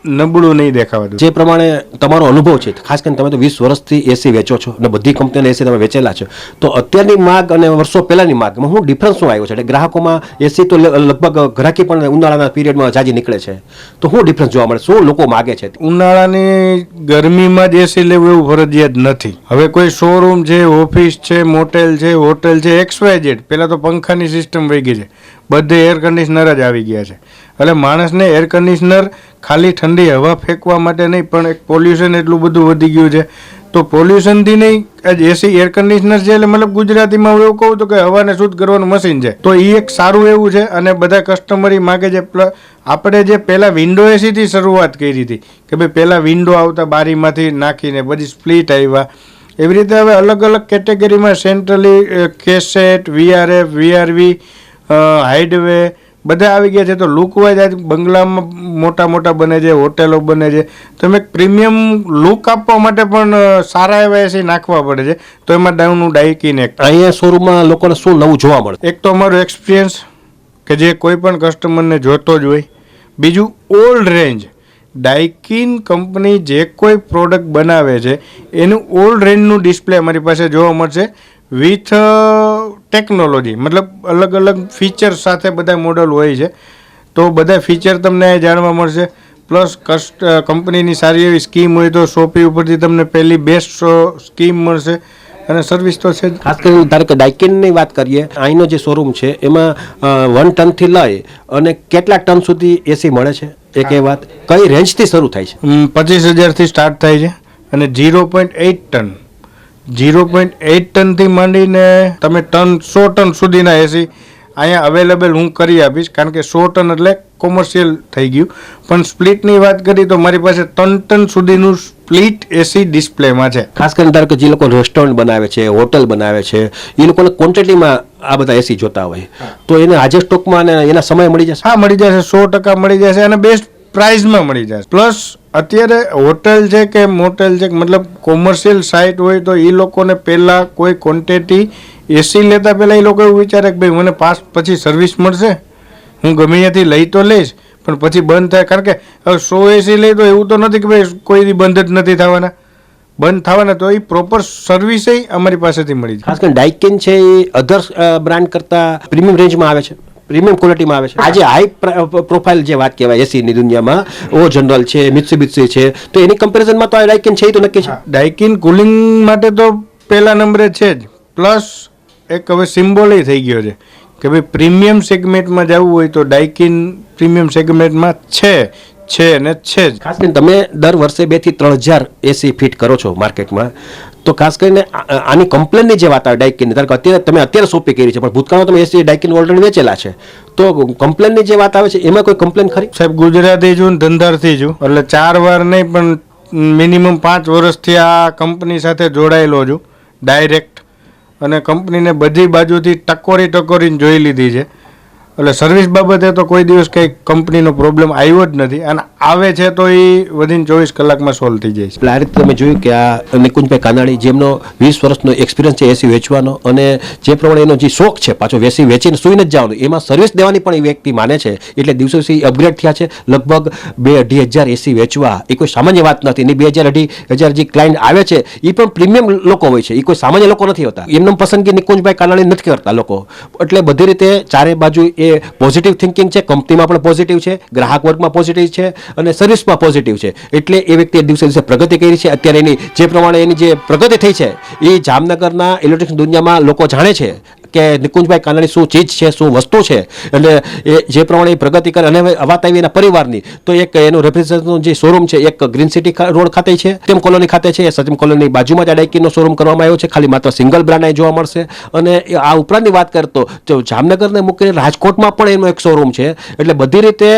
નબળું નહીં દેખાવા દઉં. જે પ્રમાણે તમારો અનુભવ છે, ખાસ કરીને તમે તો 20 વર્ષથી એસી વેચો છો અને બધી કંપનીઓના એસી તમે વેચેલા છો, તો અત્યારની માગ અને વર્ષો પહેલાની માગમાં શું ડિફરન્સ શું આવ્યો છે? એટલે ગ્રાહકોમાં એસી તો લગભગ ગ્રાહકી પણ ઉનાળાના પીરિયડમાં જાજી નીકળે છે, તો શું ડિફરન્સ જોવા મળે, શું લોકો માગે છે? ઉનાળાની ગરમીમાં જ એસી લેવું એવું ફરજિયાત નથી. હવે કોઈ શોરૂમ છે, ઓફિસ છે, મોટેલ છે, હોટેલ છે, XYZ, પહેલાં તો પંખાની સિસ્ટમ વહી ગઈ છે, બધે એર કન્ડિશનર જ આવી ગયા છે. એટલે માણસને એર કન્ડિશનર ખાલી ઠંડી હવા ફેંકવા માટે નહીં, પણ એક પોલ્યુશન એટલું બધું વધી ગયું છે. તો પોલ્યુશનથી નહીં, એસી એર કન્ડિશનર છે એટલે મતલબ ગુજરાતીમાં હું એવું કહું તો કે હવાને શુદ્ધ કરવાનું મશીન છે. તો એ એક સારું એવું છે અને બધા કસ્ટમર એ માગે છે. આપણે જે પહેલાં વિન્ડો એસીથી શરૂઆત કરી હતી કે ભાઈ પહેલાં વિન્ડો આવતા બારીમાંથી નાખીને પછી સ્પ્લિટ આવ્યા, એવી રીતે હવે અલગ અલગ કેટેગરીમાં સેન્ટ્રલી, કેસેટ, વીઆરએફ, વીઆરવી, હાઇડવે બધા આવી ગયા છે. તો લુકવાઇઝ આજ બંગલામાં મોટા મોટા બને છે, હોટેલો બને છે, તો એમ એક પ્રીમિયમ લુક આપવા માટે પણ સારા એવા એસી નાખવા પડે છે. તો એમાં ડાઉનનું ડાયકિન એક અહીંયા શોરૂમમાં લોકોને શું નવું જોવા મળે? એક તો અમારો એક્સપિરિયન્સ કે જે કોઈ પણ કસ્ટમરને જોતો જ હોય. બીજું ઓલ્ડ રેન્જ, ડાયકિન કંપની જે કોઈ પ્રોડક્ટ બનાવે છે એનું ઓલ્ડ રેન્જનું ડિસ્પ્લે અમારી પાસે જોવા મળશે વિથ ટેકનોલોજી, મતલબ અલગ અલગ ફીચર સાથે બધા મોડલ હોય છે. તો બધા ફીચર તમને જાણવા મળશે. પ્લસ કંપનીની સારી એવી સ્કીમ હોય તો શોપી ઉપરથી તમને પહેલી બેસ્ટ સ્કીમ મળશે. અને સર્વિસ તો છે. ખાસ કરીને ધારો કે ડાયકિનની વાત કરીએ, અહીંનો જે શોરૂમ છે એમાં 1 ટનથી લઈ અને કેટલા ટન સુધી એસી મળે છે? એક એ વાત, કઈ રેન્જથી શરૂ થાય છે? 25,000થી સ્ટાર્ટ થાય છે અને 0.8 ટન 0.8 ટનથી માંડીને તમે 100 ટન સુધીના એસી અહીંયા અવેલેબલ હું કરી આપીશ. કારણ કે 100 ટન એટલે કોમર્શિયલ થઈ ગયું. પણ સ્પ્લિટની વાત કરી તો મારી પાસે 3 ટન સુધીનું સ્પ્લિટ એસી ડિસ્પ્લેમાં છે. ખાસ કરીને ધારો કે જે લોકો રેસ્ટોરન્ટ બનાવે છે, હોટલ બનાવે છે, એ લોકોને ક્વોન્ટિટીમાં આ બધા એસી જોતા હોય, તો એને આજે સ્ટોકમાં અને એના સમય મળી જશે. હા, મળી જશે, 100% મળી જશે અને બેસ્ટ પ્રાઇઝમાં મળી જશે. પ્લસ અત્યારે હોટલ છે કે મોટેલ છે, મતલબ કોમર્શિયલ સાઇટ હોય તો એ લોકોને પહેલાં કોઈ ક્વોન્ટિટી એસી લેતા પહેલાં એ લોકો એવું વિચારે કે ભાઈ મને પાસ પછી સર્વિસ મળશે, હું ગમે ત્યાંથી લઈ તો લઈશ પણ પછી બંધ થાય. કારણ કે હવે 100 એસી લઈ તો એવું તો નથી કે ભાઈ કોઈ દી બંધ જ નથી થવાના, બંધ થવાના. તો એ પ્રોપર સર્વિસ અમારી પાસેથી મળી જાય. ખાસ કરીને ડાઇકિન છે એ અધર બ્રાન્ડ કરતાં પ્રીમિયમ રેન્જમાં આવે છે, પ્રીમિયમ ક્વોલિટીમાં આવે છે. આજે હાઈ પ્રોફાઇલ જે વાત કહેવાય એસીની દુનિયામાં, ઓ જનરલ છે, મિત્સુબિશી છે, તો એની કમ્પેરિઝનમાં તો આ ડાઇકિન છે એ તો નક્કી છે. ડાઇકિન કુલિંગ માટે તો પહેલા નંબરે છે જ. પ્લસ એક હવે સિમ્બોલ થઈ ગયો છે કે ભાઈ પ્રીમિયમ સેગમેન્ટમાં જવું હોય તો ડાઇકિન પ્રીમિયમ સેગમેન્ટમાં છે ને છે જ. ખાસ કરીને તમે દર વર્ષે 2 થી 3 હજાર એસી ફિટ કરો છો માર્કેટમાં, તો ખાસ કરીને આની કમ્પ્લેનની જે વાત આવે ડાઇકિનની, ધારો કે અત્યારે સોંપી કરી છે પણ ભૂતકાળમાં તમે એસી ડાઇકિન ઓલરેડી વેચેલા છે, તો કમ્પ્લેનની જે વાત આવે છે એમાં કોઈ કમ્પ્લેન ખરી? સાહેબ, ગુજરાતી છું, ધંધારથી છું, એટલે 4 વાર નહીં પણ મિનિમમ 5 વર્ષથી આ કંપની સાથે જોડાયેલો છું ડાયરેક્ટ, અને કંપનીને બધી બાજુથી ટકોરીને જોઈ લીધી છે. એટલે સર્વિસ બાબતે તો કોઈ દિવસ કંઈ કંપનીનો પ્રોબ્લેમ આવ્યો જ નથી, અને આવે છે તો એ વિધિન 24 કલાકમાં સોલ્વ થઈ જાય છે. એટલે આ રીતે તમે જોયું કે આ નિકુંજભાઈ કાનાણી, જેમનો 20 વર્ષનો એક્સપિરિયન્સ છે એસી વેચવાનો, અને જે પ્રમાણે એનો જે શોખ છે પાછો એસી વેચીને સુઈને જ જવાનું, એમાં સર્વિસ દેવાની પણ એ વ્યક્તિ માને છે. એટલે દિવસો અપગ્રેડ થયા છે. લગભગ 2-2.5 હજાર એસી વેચવા એ કોઈ સામાન્ય વાત નથી. એની 2-2.5 હજાર જે ક્લાયન્ટ આવે છે એ પણ પ્રીમિયમ લોકો હોય છે, એ કોઈ સામાન્ય લોકો નથી હોતા. એમને પસંદગી નિકુંજભાઈ કાનાણી નથી કરતા લોકો. એટલે બધી રીતે ચારે બાજુ એ પોઝિટિવ થિંકિંગ છે, કંપનીમાં પણ પોઝિટિવ છે, ગ્રાહક વર્ગમાં પોઝિટિવ છે અને સર્વિસમાં પોઝિટિવ છે. એટલે એ વ્યક્તિએ દિવસે પ્રગતિ કરી છે. અત્યારે એની જે પ્રમાણે એની જે પ્રગતિ થઈ છે એ જામનગરના ઇલેક્ટ્રિક દુનિયામાં લોકો જાણે છે કે નિકુંજભાઈ કાનાણી શું ચીજ છે, શું વસ્તુ છે. એટલે એ જે પ્રમાણે પ્રગતિ કરે, અને હવે વાત આવી એના પરિવારની, તો એક એનું રેફ્રિજરેટરનો જે શોરૂમ છે એક ગ્રીન સિટી રોડ ખાતે છે, સત્યમ કોલોની ખાતે છે. સત્યમ કોલોની બાજુમાં જ આ ડાઇકિનનો શોરૂમ કરવામાં આવ્યો છે. ખાલી માત્ર સિંગલ બ્રાન્ડ અહીં જોવા મળશે. અને આ ઉપરાંતની વાત કરતો જો જામનગરને મૂકીને રાજકોટમાં પણ એનો એક શોરૂમ છે. એટલે બધી રીતે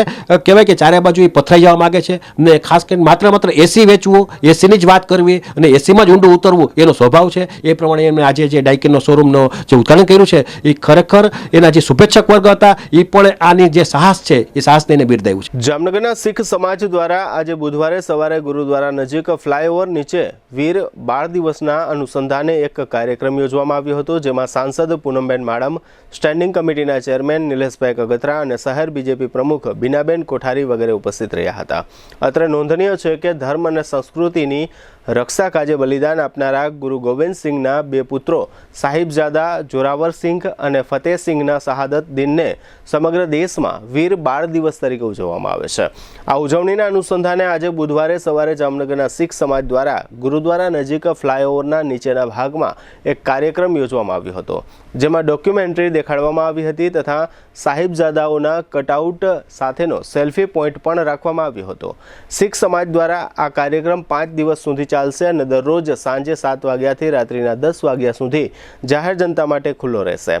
કહેવાય કે ચારે બાજુ એ પથરાઈ જવા માંગે છે, ને ખાસ કરીને માત્ર એસી વેચવું, એસીની જ વાત કરવી અને એસીમાં જ ઊંડું ઉતરવું એનો સ્વભાવ છે. એ પ્રમાણે એમને આજે જે ડાઇકિનનો શોરૂમનો જે ઉદ્ઘાટન કર્યું છે એ ખરેખર એના જે શુભેચ્છક વર્ગ હતા એ પણ આની જે સાહસ છે એ સાહસને એને બિરદાવ્યું છે. જામનગરના શીખ સમાજ દ્વારા આજે બુધવારે સવારે ગુરુદ્વારા નજીક ફ્લાયઓવર નીચે વીર બાળ દિવસના અનુસંધાને એક કાર્યક્રમ યોજવામાં આવ્યો હતો, જેમાં સાંસદ પૂનમબેન માડમ, સ્ટેન્ડિંગ કમિટીના ચેરમેન નિલેશભાઈ કગથરા અને શહેર બીજેપી પ્રમુખ બીનાબેન કોઠારી વગેરે ઉપસ્થિત રહ્યા હતા. અત્રે નોંધનીય છે કે ધર્મ અને સંસ્કૃતિની રક્ષા કાજે બલિદાન આપનારા ગુરુ ગોવિંદસિંહના 2 પુત્રો સાહિબજાદા જોરાવરસિંહ અને ફતેહસિંહના શહાદત દિનને સમગ્ર દેશમાં વીર બાળ દિવસ તરીકે ઉજવવામાં આવે છે. આ ઉજવણીના અનુસંધાને આજે બુધવારે સવારે જામનગરના શીખ સમાજ દ્વારા ગુરુદ્વારા નજીક ફ્લાયઓવરના નીચેના ભાગમાં એક કાર્યક્રમ યોજવામાં આવ્યો હતો, જેમાં ડોક્યુમેન્ટરી દેખાડવામાં આવી હતી તથા સાહિબજાદાઓના કટઆઉટ સાથેનો સેલ્ફી પોઈન્ટ પણ રાખવામાં આવ્યો હતો. શીખ સમાજ દ્વારા આ કાર્યક્રમ 5 દિવસ સુધી ચાલશે અને દરરોજ સાંજે 7 વાગ્યાથી રાત્રિના 10 વાગ્યા સુધી જાહેર જનતા માટે ખુલ્લો રહેશે.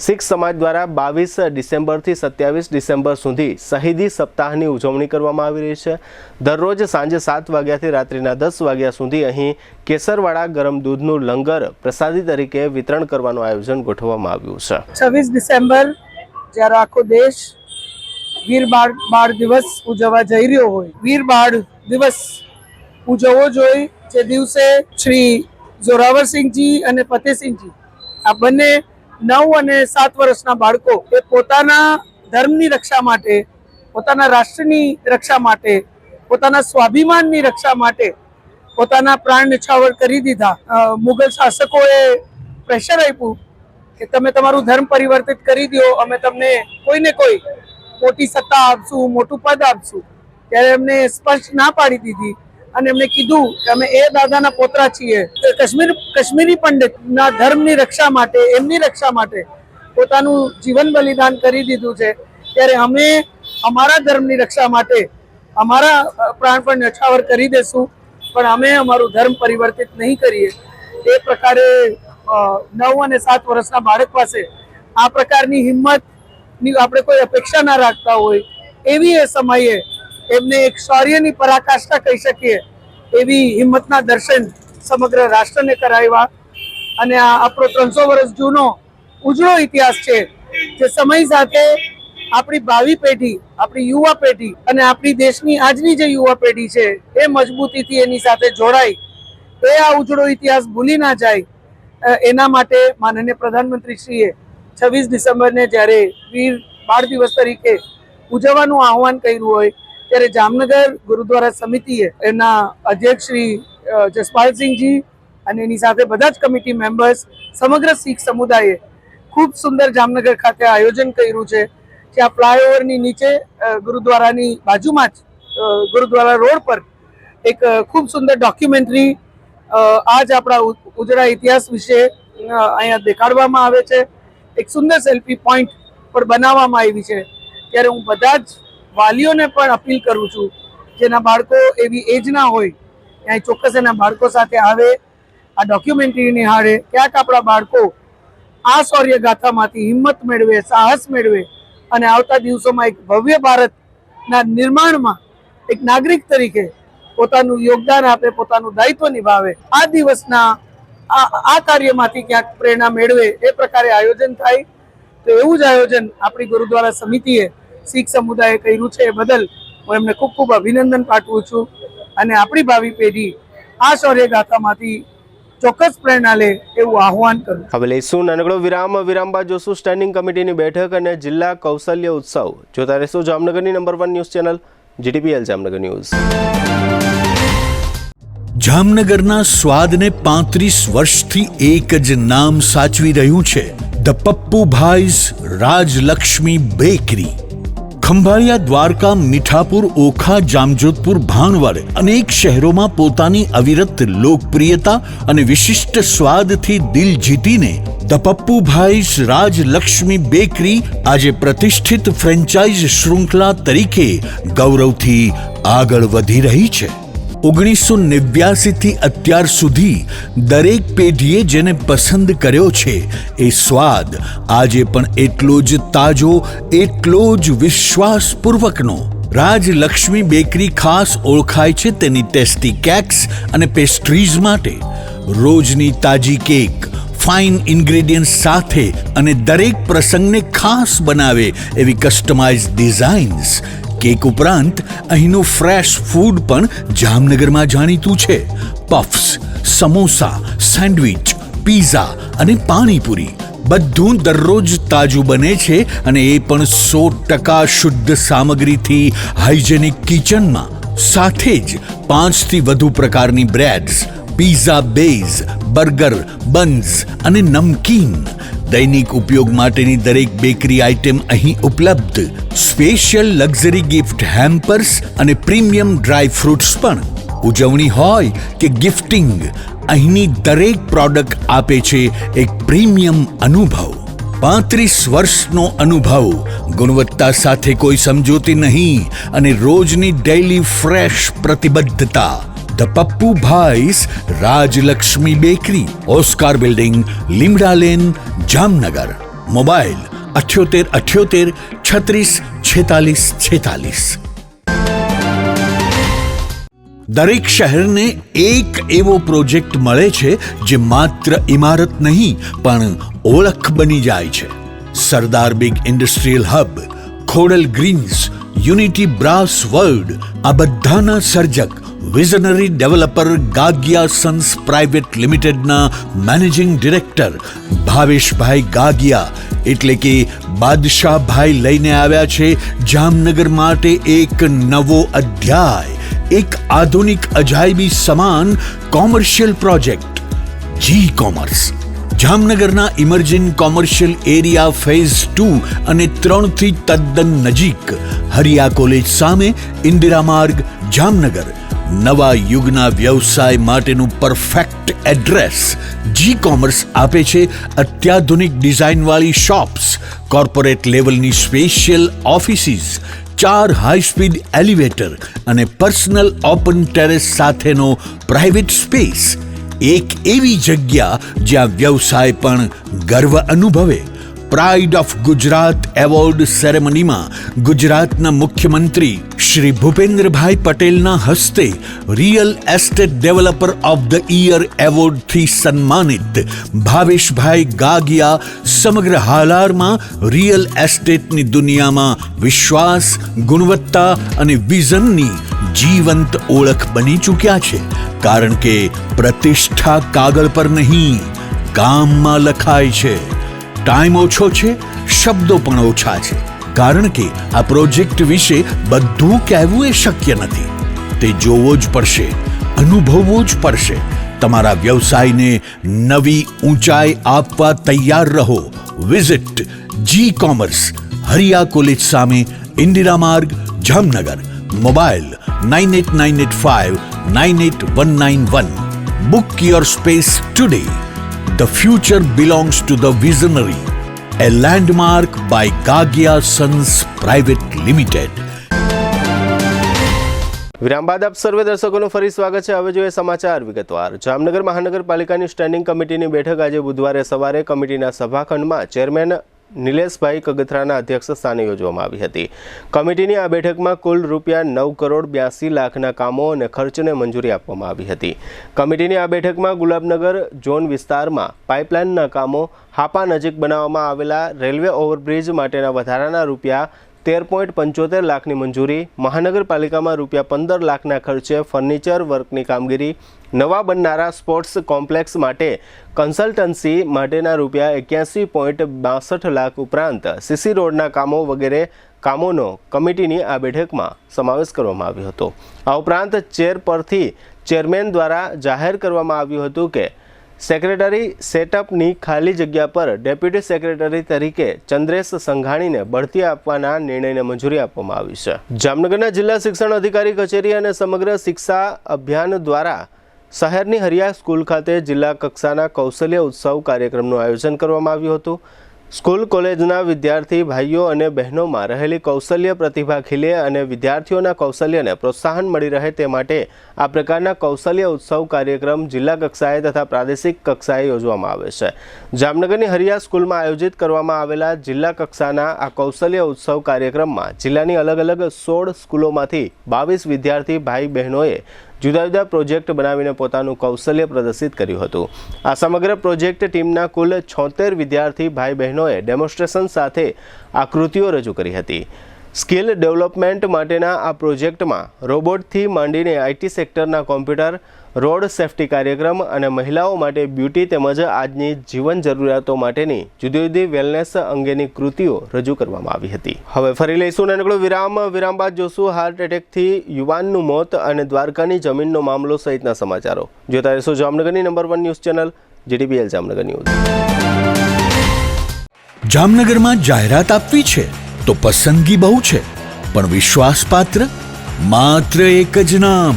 શીખ સમાજ દ્વારા 22 ડિસેમ્બરથી 27 ડિસેમ્બર સુધી શહીદી સપ્તાહની ઉજવણી કરવામાં આવી રહી છે. દરરોજ સાંજે 7 વાગ્યાથી રાત્રિના 10 વાગ્યા સુધી અહીં કેસરવાળા ગરમ દૂધનું લંગર પ્રસાદી તરીકે વિતરણ કરવાનું આયોજન ગોઠવવામાં આવ્યું છે. 26 ડિસેમ્બર જ્યારે આખો દેશ વીર બાળ દિવસ ઉજવવા જઈ રહ્યો હોય, વીર બાળ દિવસ ઉજવવો જોઈએ, જે દિવસે શ્રી જોરાવરસિંહજી અને ફતેહસિંહજી આ બંને 9 અને 7 વર્ષના બાળકો એ પોતાના ધર્મની રક્ષા માટે, પોતાના રાષ્ટ્રની રક્ષા માટે, પોતાના સ્વાભિમાનની રક્ષા માટે પોતાના પ્રાણ ન્યોછાવર કરી દીધા. મુગલ શાસકોએ પ્રેશર આપ્યું કે તમે તમારું ધર્મ પરિવર્તિત કરી દો, અમે તમને કોઈને કોઈ મોટી સત્તા આપશું, મોટું પદ આપશું. ત્યારે એમને સ્પષ્ટ ના પાડી દીધી અને એમને કીધું કે અમે એ દાદાના પોતરા છીએ. કશ્મીરી પંડિતના ધર્મની રક્ષા માટે, એમની રક્ષા માટે પોતાનું જીવન બલિદાન કરી દીધું છે. ત્યારે અમે અમારા ધર્મની રક્ષા માટે અમારા પ્રાણ પણ ન્યોછાવર કરી દેશું, પણ અમે અમારું ધર્મ પરિવર્તિત નહીં કરીએ. એ પ્રકારે 9 અને 7 વર્ષના બાળક પાસે આ પ્રકારની હિંમતની આપણે કોઈ અપેક્ષા ના રાખતા હોય એવી એ સમયે એમને એક શૌર્યની પરાકાષ્ઠા કહી શકીએ એવી હિંમતના દર્શન સમગ્ર રાષ્ટ્રને કરાવ્યા. અને આ આપણો 300 વર્ષ જૂનો ઉજળો ઇતિહાસ છે, જે સમય સાથે આપણી ભાવિ પેઢી, આપણી યુવા પેઢી અને આપણી દેશની આજની જે યુવા પેઢી છે એ મજબૂતીથી એની સાથે જોડાય, એ આ ઉજળો ઇતિહાસ ભૂલી ના જાય, એના માટે માનનીય પ્રધાનમંત્રીશ્રીએ 26 ડિસેમ્બરને જ્યારે વીર બાળ દિવસ તરીકે ઉજવવાનું આહવાન કર્યું હોય, ત્યારે જામનગર ગુરુદ્વારા સમિતિએ એના અધ્યક્ષ શ્રી જસપાલસિંહજી અને એની સાથે બધા જ કમિટી મેમ્બર્સ, સમગ્ર શીખ સમુદાયે ખૂબ સુંદર જામનગર ખાતે આયોજન કર્યું છે, જ્યાં ફ્લાયઓવરની નીચે ગુરુદ્વારાની બાજુમાં જ ગુરુદ્વારા રોડ પર એક ખૂબ સુંદર ડોક્યુમેન્ટરી આજ આપણા ઉજળા ઇતિહાસ વિશે અહીંયા દેખાડવામાં આવે છે. એક સુંદર સેલ્ફી પોઈન્ટ પણ બનાવવામાં આવી છે. ત્યારે હું બધા જ વાલીઓને પણ અપીલ કરું છું, જેના બાળકો એવી એજના હોય ત્યાં ચોક્કસ એના બાળકો સાથે આવે, આ ડોક્યુમેન્ટરી નિહાળે. ક્યાંક આપણા બાળકો આ શૌર્ય ગાથામાંથી હિંમત મેળવે, સાહસ મેળવે અને આવતા દિવસોમાં એક ભવ્ય ભારતના નિર્માણમાં એક નાગરિક તરીકે પોતાનું યોગદાન આપે, પોતાનું દાયિત્વ નિભાવે. આ દિવસના આ કાર્યમાંથી ક્યાંક પ્રેરણા મેળવે એ પ્રકારે આયોજન થાય. તો એવું જ આયોજન આપણી ગુરુદ્વારા સમિતિએ શીખ સમુદાયે કર્યું છે, એ બદલ હું એમને ખૂબ ખૂબ અભિનંદન પાઠવું છું. અને આપણી ભાવિ પેઢી આ શૌર્ય ગાથામાંથી ચોક્કસ પ્રેરણા લે એવું આહવાન કરું. હવે લઈશું નાનકડો વિરામ બાદ જોશું સ્ટેન્ડિંગ કમિટીની બેઠક અને જિલ્લા કૌશલ્ય ઉત્સવ. જોતા રહેશું જામનગરની number 1 news channel GTPL Jamnagar news. જામનગરના સ્વાદને 35 વર્ષથી એક જ નામ સાચવી રહ્યું છે, ધ પપ્પુભાઈઝ રાજલક્ષ્મી બેકરી. ખંભાળિયા, દ્વારકા, મીઠાપુર, ઓખા, જામજોધપુર, ભાણવડ અનેક શહેરોમાં પોતાની અવિરત લોકપ્રિયતા અને વિશિષ્ટ સ્વાદથી દિલ જીતીને ધ પપ્પુભાઈઝ રાજલક્ષ્મી બેકરી આજે પ્રતિષ્ઠિત ફ્રેન્ચાઇઝ શૃંખલા તરીકે ગૌરવથી આગળ વધી રહી છે. 1989 થી અત્યાર સુધી દરેક પેઢીએ જેને પસંદ કર્યો છે એ સ્વાદ આજે પણ એટલો જ તાજો, એટલો જ વિશ્વાસપૂર્વકનો. રાજલક્ષ્મી બેકરી ખાસ ઓળખાય છે તેની ટેસ્ટી કેક્સ અને પેસ્ટ્રીઝ માટે. રોજની તાજી કેક, ફાઇન ઇન્ગ્રેડિયન્ટ્સ સાથે અને દરેક પ્રસંગને ખાસ બનાવે એવી કસ્ટમાઇઝ ડિઝાઇન્સ. કેક ઉપરાંત અહીંનું ફ્રેશ ફૂડ પણ જામનગરમાં જાણીતું છે. પફ્સ, સમોસા, સેન્ડવિચ, પીઝા અને પાણીપુરી બધું દરરોજ તાજું બને છે અને એ પણ 100% શુદ્ધ સામગ્રીથી હાઇજેનિક કિચનમાં. સાથે જ 5 થી વધુ પ્રકારની બ્રેડ્સ, પીઝા બેઝ, બર્ગર, બન્સ અને નમકીન. દૈનિક ઉપયોગ માટેની દરેક બેકરી આઇટમ અહીં ઉપલબ્ધ. સ્પેશિયલ લક્ઝરી ગિફ્ટ હેમ્પર્સ અને પ્રીમિયમ ડ્રાય ફ્રૂટ્સ પણ. ઉજવણી હોય કે ગિફ્ટિંગ, અહીંની દરેક પ્રોડક્ટ આપે છે એક પ્રીમિયમ અનુભવ. 35 વર્ષનો અનુભવ, ગુણવત્તા સાથે કોઈ સમજૂતી નહીં અને રોજની ડેઇલી ફ્રેશ પ્રતિબદ્ધતા. The Pappubhai's Rajlaxmi bakery, Oscar building, Limda lane, Jamnagar. Mobile 7878 36 46 46. દરેક શહેરને એક એવો પ્રોજેક્ટ મળે છે જે માત્ર ઇમારત નહીં પણ ઓળખ બની જાય છે. Sardar big industrial hub, Khodal greens, unity brass world, આ બધાના સર્જક visionary developer Gagiya sons private લિમિટેડના મેનેજિંગ ડિરેક્ટર ભાવેશભાઈ ગાગિયા એટલે કે બાદશાહભાઈ લઈને આવ્યા છે જામનગર માટે એક નવો અધ્યાય, એક આધુનિક અજાયબી સમાન કોમર્શિયલ પ્રોજેક્ટ જી કોમર્સ. જામનગરના ઇમર્જિંગ કોમર્શિયલ એરિયા ફેઝ 2 અને 3 થી તદ્દન નજીક, હરિયા કોલેજ સામે, ઇન્દિરા માર્ગ, જામનગર. નવા યુગના વ્યવસાય માટેનું પરફેક્ટ એડ્રેસ. જી કોમર્સ આપે છે અત્યાધુનિક ડિઝાઇનવાળી શોપ્સ, કોર્પોરેટ લેવલની special offices, 4 high speed elevator અને પર્સનલ ઓપન ટેરેસ સાથેનો પ્રાઇવેટ સ્પેસ. એક એવી જગ્યા જ્યાં વ્યવસાય પણ ગર્વ અનુભવે. પ્રાઇડ ઓફ ગુજરાત એવોર્ડ સેરેમનીમાં ગુજરાતના મુખ્યમંત્રી શ્રી ભૂપેન્દ્રભાઈ પટેલના હસ્તે real estate developer of the year એવોર્ડથી સન્માનિત ભાવેશભાઈ ગાગિયા સમગ્ર હાલારમાં રિયલ એસ્ટેટની દુનિયામાં વિશ્વાસ, ગુણવત્તા અને વિઝનની જીવંત ઓળખ બની ચૂક્યા છે. કારણ કે પ્રતિષ્ઠા કાગળ પર નહીં, કામમાં લખાય છે. ટાઈમ ઓછો છે, શબ્દો પણ ઓછા છે, કારણ કે આ પ્રોજેક્ટ વિશે બધું કહેવું એ શક્ય નથી. તે જોવો જ પડશે, અનુભવવું જ પડશે. તમારા વ્યવસાયને નવી ઊંચાઈ આપવા તૈયાર રહો. વિઝિટ જી કોમર્સ, હરિયા કોલેજ સામે, ઇન્દિરા માર્ગ, Jamnagar. Mobile 9895981191. Book your space today. The future belongs to the visionary. A landmark by Gagia Sons Private Limited. વિરામ બાદ આપ સર્વે દર્શકોનું ફરી સ્વાગત છે. હવે જોઈએ સમાચાર વિગતવાર. જામનગર મહાનગરપાલિકાની સ્ટેન્ડિંગ કમિટીની બેઠક આજે બુધવારે સવારે કમિટીના સભાખંડમાં ચેરમેન નિલેશભાઈ કગથરાના અધ્યક્ષ સ્થાને યોજવામાં આવી હતી. કમિટીની આ બેઠકમાં કુલ ₹9,82,00,000ના કામો અને ખર્ચને મંજૂરી આપવામાં આવી હતી. કમિટીની આ બેઠકમાં ગુલાબનગર ઝોન વિસ્તારમાં પાઇપલાઇનના કામો, હાપા નજીક બનાવવામાં આવેલા રેલવે ઓવરબ્રિજ માટેના વધારાના ₹13.75 લાખની મંજૂરી, મહાનગરપાલિકામાં ₹15 લાખના ખર્ચે ફર્નિચર વર્કની કામગીરી, નવા બનનારા સ્પોર્ટ્સ કોમ્પ્લેક્સ માટે કન્સલ્ટન્સી માટેના ₹81.62 લાખ ઉપરાંત સીસી રોડના કામો વગેરે કામોનો કમિટીની આ બેઠકમાં સમાવેશ કરવામાં આવ્યો હતો. આ ઉપરાંત ચેર પરથી ચેરમેન દ્વારા જાહેર કરવામાં આવ્યું હતું કે સેક્રેટરી સેટઅપની ખાલી જગ્યા પર ડેપ્યુટી સેક્રેટરી તરીકે ચંદ્રેશ સંઘાણીને બઢતી આપવાના નિર્ણયને મંજૂરી આપવામાં આવી છે. જામનગરના જિલ્લા શિક્ષણ અધિકારી કચેરી અને સમગ્ર શિક્ષા અભિયાન દ્વારા શહેરની હરિયા સ્કૂલ ખાતે જિલ્લા કક્ષાના કૌશલ્ય ઉત્સવ કાર્યક્રમનું આયોજન કરવામાં આવ્યું હતું. સ્કૂલ કોલેજના વિદ્યાર્થી ભાઈઓ અને બહેનોમાં રહેલી કૌશલ્ય પ્રતિભા ખીલે અને વિદ્યાર્થીઓના કૌશલ્યને પ્રોત્સાહન મળી રહે તે માટે આ પ્રકારના કૌશલ્ય ઉત્સવ કાર્યક્રમ જિલ્લા કક્ષાએ તથા પ્રાદેશિક કક્ષાએ યોજવામાં આવે છે. જામનગરની હરિયા સ્કૂલમાં આયોજિત કરવામાં આવેલા જિલ્લા કક્ષાના આ કૌશલ્ય ઉત્સવ કાર્યક્રમમાં જિલ્લાની અલગ અલગ 16 સ્કૂલોમાંથી 22 વિદ્યાર્થી ભાઈ બહેનોએ જુદા જુદા પ્રોજેક્ટ બનાવીને પોતાનું કૌશલ્ય પ્રદર્શિત કર્યું હતું. આ સમગ્ર પ્રોજેક્ટ ટીમના કુલ 76 વિદ્યાર્થી ભાઈ બહેનોએ ડેમોન્સ્ટ્રેશન સાથે આકૃતિઓ રજૂ કરી હતી. સ્કિલ ડેવલપમેન્ટ માટેના આ પ્રોજેક્ટમાં રોબોટથી માંડીને આઈટી સેક્ટરના કોમ્પ્યુટર, રોડ સેફટી કાર્યક્રમ અને મહિલાઓ માટે બ્યુટી તેમજ આજની જીવન જરૂરિયાતો માટેની જુદી જુદી વેલનેસ અંગેની કૃતિઓ રજૂ કરવામાં આવી હતી. હવે ફરી લઈશું નાનકડો વિરામ. વિરામ બાદ જોશું હાર્ટ એટેકથી યુવાનનું મોત અને દ્વારકાની જમીનનો મામલો સહિતના સમાચારો. જોતા રહેશો જામનગરની number 1 news channel GTPL Jamnagar news. જામનગરમાં જાહેરાત આપવી છે તો પસંદગી બહુ છે, પણ વિશ્વાસપાત્ર માત્ર એક જ નામ,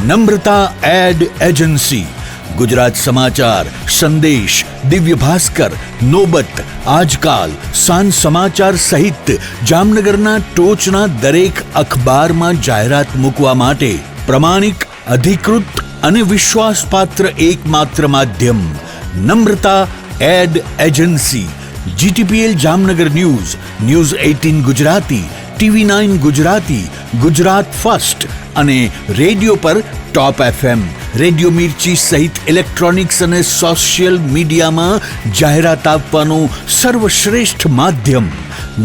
નમ્રતા એડ એજન્સી. ગુજરાત સમાચાર, સંદેશ, દિવ્ય ભાસ્કર, નોબત, આજકાલ, સાંજ સમાચાર સહિત જામનગરના ટોચના દરેક અખબારમાં જાહેરાત મૂકવા માટે પ્રમાણિક, અધિકૃત અને વિશ્વાસપાત્ર એકમાત્ર માધ્યમ Namrata ad agency. GTPL Jamnagar news, news 18 Gujarati, TV9 Gujarati, Gujarat first અને રેડિયો પર ટોપ FM, રેડિયો મિર્ચી સહિત ઇલેક્ટ્રોનિક્સ અને સોશિયલ મીડિયામાં જાહેરાત આપવાનું સર્વશ્રેષ્ઠ માધ્યમ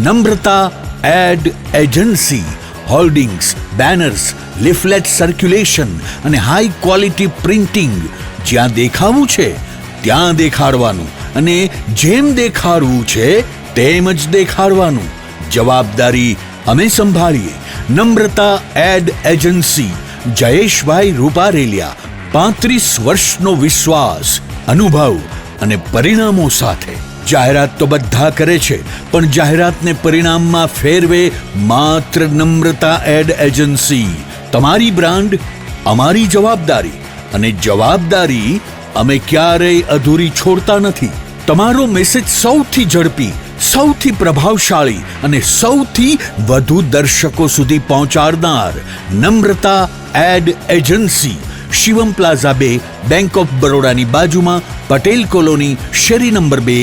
Namrata ad agency. Hoardings, banners, leaflet circulation અને હાઈ ક્વોલિટી પ્રિન્ટિંગ. જ્યાં દેખાવું છે ત્યાં દેખાડવાનું અને જેમ દેખાડવું છે તેમ જ દેખાડવાનું. જવાબદારી અમે સંભાળીએ. નમ્રતા એડ એજન્સી, જયેશભાઈ રૂપારેલિયા. 35 વર્ષનો વિશ્વાસ, અનુભવ અને પરિણામો સાથે. જાહેરાત તો બધા કરે છે, પણ જાહેરાતને પરિણામમાં ફેરવે માત્ર નમ્રતા એડ એજન્સી. તમારી બ્રાન્ડ, અમારી જવાબદારી, અને જવાબદારી અમે ક્યારેય અધૂરી છોડતા નથી. તમારો મેસેજ સૌથી ઝડપી, સૌથી પ્રભાવશાળી અને સૌથી વધુ દર્શકો સુધી પહોંચાડનાર Namrata ad agency. Shivam plaza 2, bank of બરોડાની બાજુમાં, પટેલ કોલોની, શેરી નંબર 2,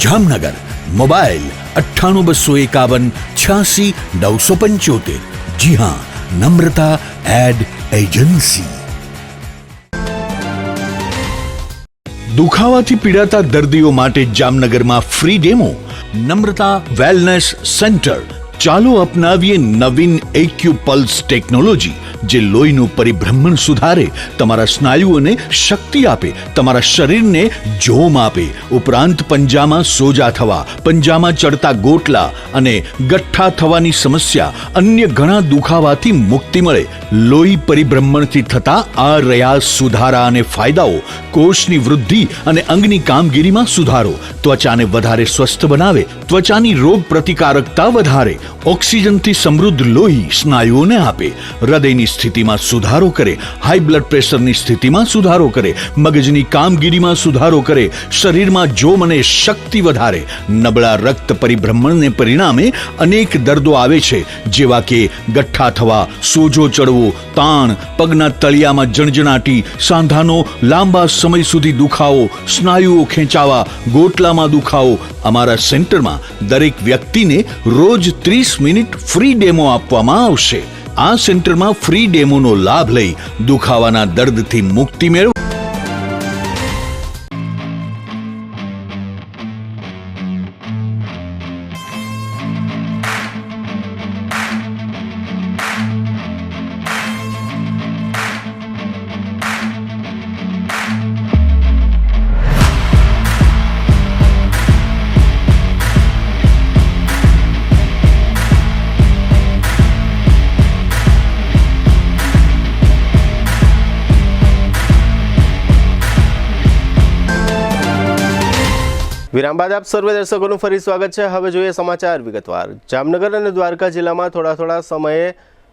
જામનગર. मोबाइल 9851 86 975। जी हाँ, नम्रता एड एजेंसी। દુખાવાથી પીડાતા દર્દીઓ માટે જામનગરમાં free demo Namrata wellness centre. ચાલો અપનાવીએ નવીન એક્યુપલ્સ ટેકનોલોજી, જે લોહીનું પરિભ્રમણ સુધારે, તમારા સ્નાયુઓને શક્તિ આપે, તમારા શરીરને જોમ આપે, ઉપરાંત પંજામાં સોજા થવા, પંજામાં ચડતા ગોટલા અને ગઠ્ઠા થવાની સમસ્યા, અન્ય ઘણા દુખાવાથી મુક્તિ મળે। લોહી પરિભ્રમણથી થતા આ રહ્યા સુધારા અને ફાયદાઓ। કોષની વૃદ્ધિ અને અંગની કામગીરીમાં સુધારો, ત્વચાને વધારે સ્વસ્થ બનાવે, ત્વચાની રોગ પ્રતિકારકતા વધારે, ઓક્સિજનથી સમૃદ્ધ લોહી સ્નાયુઓને આપે, હૃદયની સ્થિતિમાં સુધારો કરે, હાઈ બ્લડ પ્રેશરની સ્થિતિમાં સુધારો કરે, મગજની કામગીરીમાં સુધારો કરે, શરીરમાં જોમ અને શક્તિ વધારે। નબળા રક્ત પરિભ્રમણને પરિણામે અનેક દર્દો આવે છે, જેવા કે ગઠ્ઠા થવા, સોજો ચડવો, તાણ, પગના તળિયામાં જણજણાટી, સાંધાનો લાંબા સમય સુધી દુખાવો, સ્નાયુઓ ખેંચાવા, ગોટલામાં દુખાવો। અમારા સેન્ટરમાં દરેક વ્યક્તિને રોજ 30 મિનિટ ફ્રી ડેમો આપવામાં આવશે। આ સેન્ટરમાં ફ્રી ડેમોનો લાભ લઈ દુખાવાના દર્દથી મુક્તિ મેળવો। વિરામ બાદ આપ સર્વે દર્શકોનું ફરી સ્વાગત છે। હવે જોઈએ સમાચાર વિગતવાર। જામનગર અને દ્વારકા જિલ્લામાં થોડા સમયે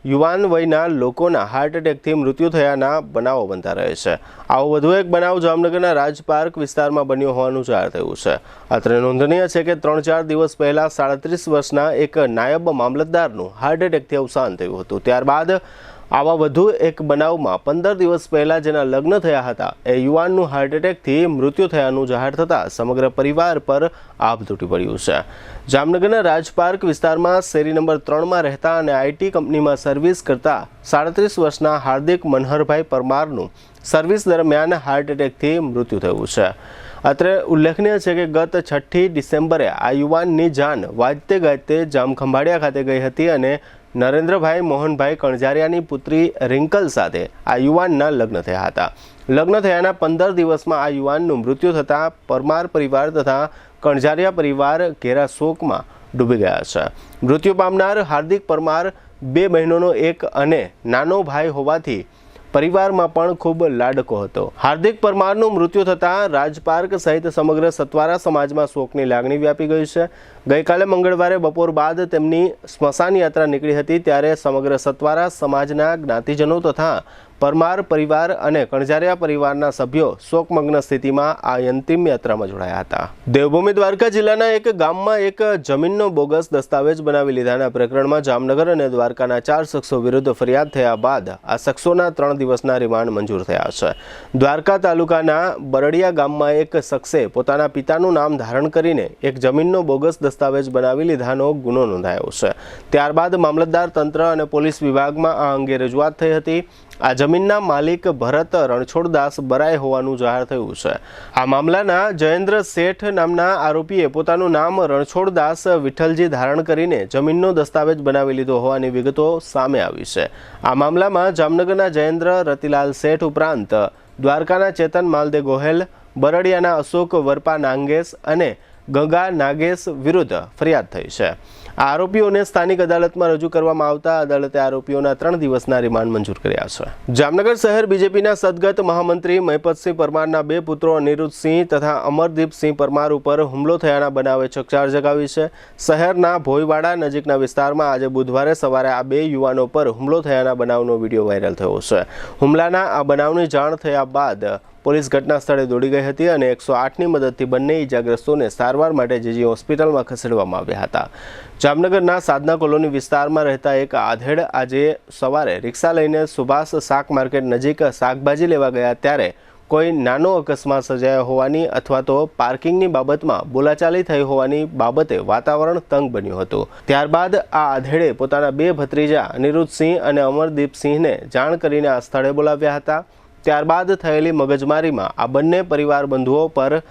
યુવાન વયના લોકોના હાર્ટ એટેકથી મૃત્યુ થયાના બનાવો બનતા રહે છે। આવો વધુ એક બનાવ જામનગરના રાજપાર્ક વિસ્તારમાં બન્યો હોવાનું જાહેર થયું છે। અત્રે નોંધનીય છે કે 3-4 દિવસ પહેલા 37 વર્ષના એક નાયબ મામલતદારનું હાર્ટ એટેકથી અવસાન થયું હતું। ત્યારબાદ આવા વધુ એક બનાવમાં 15 દિવસ પહેલા જેના લગ્ન થયા હતા એ યુવાનનું હાર્ટ એટેકથી મૃત્યુ થયાનું જાહેર થતાં સમગ્ર પરિવાર પર આભ તૂટી પડ્યું છે। જામનગરના રાજપાર્ક વિસ્તારમાં શેરી નંબર 3માં રહેતા અને આઈટી કંપનીમાં સર્વિસ કરતા 37 વર્ષના હાર્દિક મનહરભાઈ પરમારનું સર્વિસ દરમિયાન હાર્ટ એટેકથી મૃત્યુ થયું છે। અત્રે ઉલ્લેખનીય છે કે ગત 6 ડિસેમ્બરે આ યુવાનની જાન વાજતે ગાજતે જામખંભાળિયા ખાતે ગઈ હતી અને નરેન્દ્રભાઈ મોહનભાઈ કણઝારિયાની પુત્રી રિંકલ સાથે આ યુવાનના લગ્ન થયા હતા। લગ્ન થયાના 15 દિવસમાં આ યુવાનનું મૃત્યુ થતાં પરમાર પરિવાર તથા કણઝારિયા પરિવાર ઘેરા શોકમાં ડૂબી ગયા છે। મૃત્યુ પામનાર હાર્દિક પરમાર 2 બહેનોનો એક અને નાનો ભાઈ હોવાથી પરિવારમાં પણ ખૂબ લાડકો હતો। હાર્દિક પરમારનું મૃત્યુ થતાં રાજપાર્ક સહિત સમગ્ર સતવારા સમાજમાં શોકની લાગણી વ્યાપી ગઈ છે। ગઈકાલે મંગળવારે બપોર બાદ તેમની સ્મશાન યાત્રા નીકળી હતી, ત્યારે સમગ્ર સતવારા સમાજના જ્ઞાતિજનો તથા પરમાર પરિવાર અને કણઝારિયા પરિવારના સભ્યો શોકમગ્ન સ્થિતિમાં આ અંતિમ યાત્રામાં જોડાયા હતા। દેવભૂમિ દ્વારકા જિલ્લાના એક ગામમાં એક જમીનનો બોગસ દસ્તાવેજ બનાવી લીધાના પ્રકરણમાં જામનગર અને દ્વારકાના 4 શખ્સો વિરુદ્ધ ફરિયાદ થયા બાદ આ શખ્સોના 3 દિવસના રિમાન્ડ મંજૂર થયા છે। દ્વારકા તાલુકાના બરડિયા ગામમાં એક શખ્સે પોતાના પિતાનું નામ ધારણ કરીને એક જમીનનો બોગસ દસ્તાવેજ બનાવી લીધાનો ગુનો નોંધાયો છે। ત્યારબાદ મામલતદાર તંત્ર અને પોલીસ વિભાગમાં આ અંગે રજૂઆત થઈ હતી। આ જમીનના માલિક ભરત રણછોડદાસ બરાય હોવાનું જાહેર થયું છે। આ મામલાના જયેન્દ્ર શેઠ નામના આરોપીએ પોતાનું નામ રણછોડદાસ વિઠ્ઠલજી ધારણ કરીને જમીનનો દસ્તાવેજ બનાવી લીધો હોવાની વિગતો સામે આવી છે। આ મામલામાં જામનગરના જયેન્દ્ર રતિલાલ શેઠ ઉપરાંત દ્વારકાના ચેતન માલદે ગોહેલ, બરડિયાના અશોક વરપા નાંગેશ અને ગંગા નાગેશ વિરુદ્ધ ફરિયાદ થઈ છે। આ આરોપીઓને સ્થાનિક અદાલતમાં રજૂ કરવામાં આવતા અદાલતે આરોપીઓના 3 દિવસના રિમાન્ડ મંજૂર કર્યા છે। જામનગર શહેર બીજેપીના સદગત મહામંત્રી મહિપતસિંહ પરમારના 2 પુત્રો અનિરુદ્ધસિંહ તથા અમરદીપસિંહ પરમાર ઉપર હુમલો થયાના બનાવે ચકચાર જગાવી છે। શહેરના ભોયવાડા નજીકના વિસ્તારમાં આજે બુધવારે સવારે આ 2 યુવાનો પર હુમલો થયાના બનાવનો વિડીયો વાયરલ થયો છે। હુમલાના આ બનાવની જાણ થયા બાદ પોલીસ ઘટના સ્થળે દોડી ગઈ હતી અને 108ની મદદથી બંને ઇજાગ્રસ્તોને સારવાર માટે જીજી હોસ્પિટલમાં ખસેડવામાં આવ્યા હતા। જામનગરના સાધના કોલોની વિસ્તારમાં રહેતા એક આધેડ આજે સવારે રિક્ષા લઈને સુભાષ શાક માર્કેટ નજીક શાકભાજી લેવા ગયા ત્યારે કોઈ નાનો અકસ્માત સર્જાયો હોવાની અથવા તો પાર્કિંગની બાબતમાં બોલાચાલી થઈ હોવાની બાબતે વાતાવરણ તંગ બન્યું હતું. ત્યારબાદ આ આધેડે પોતાના 2 ભત્રીજા અનિરુદ્ધસિંહ અને અમરદીપસિંહને જાણ કરીને આ સ્થળે બોલાવ્યા હતા. ત્યારબાદ થયેલી મગજમારીમાં આ બંને પરિવાર બંધુઓ પર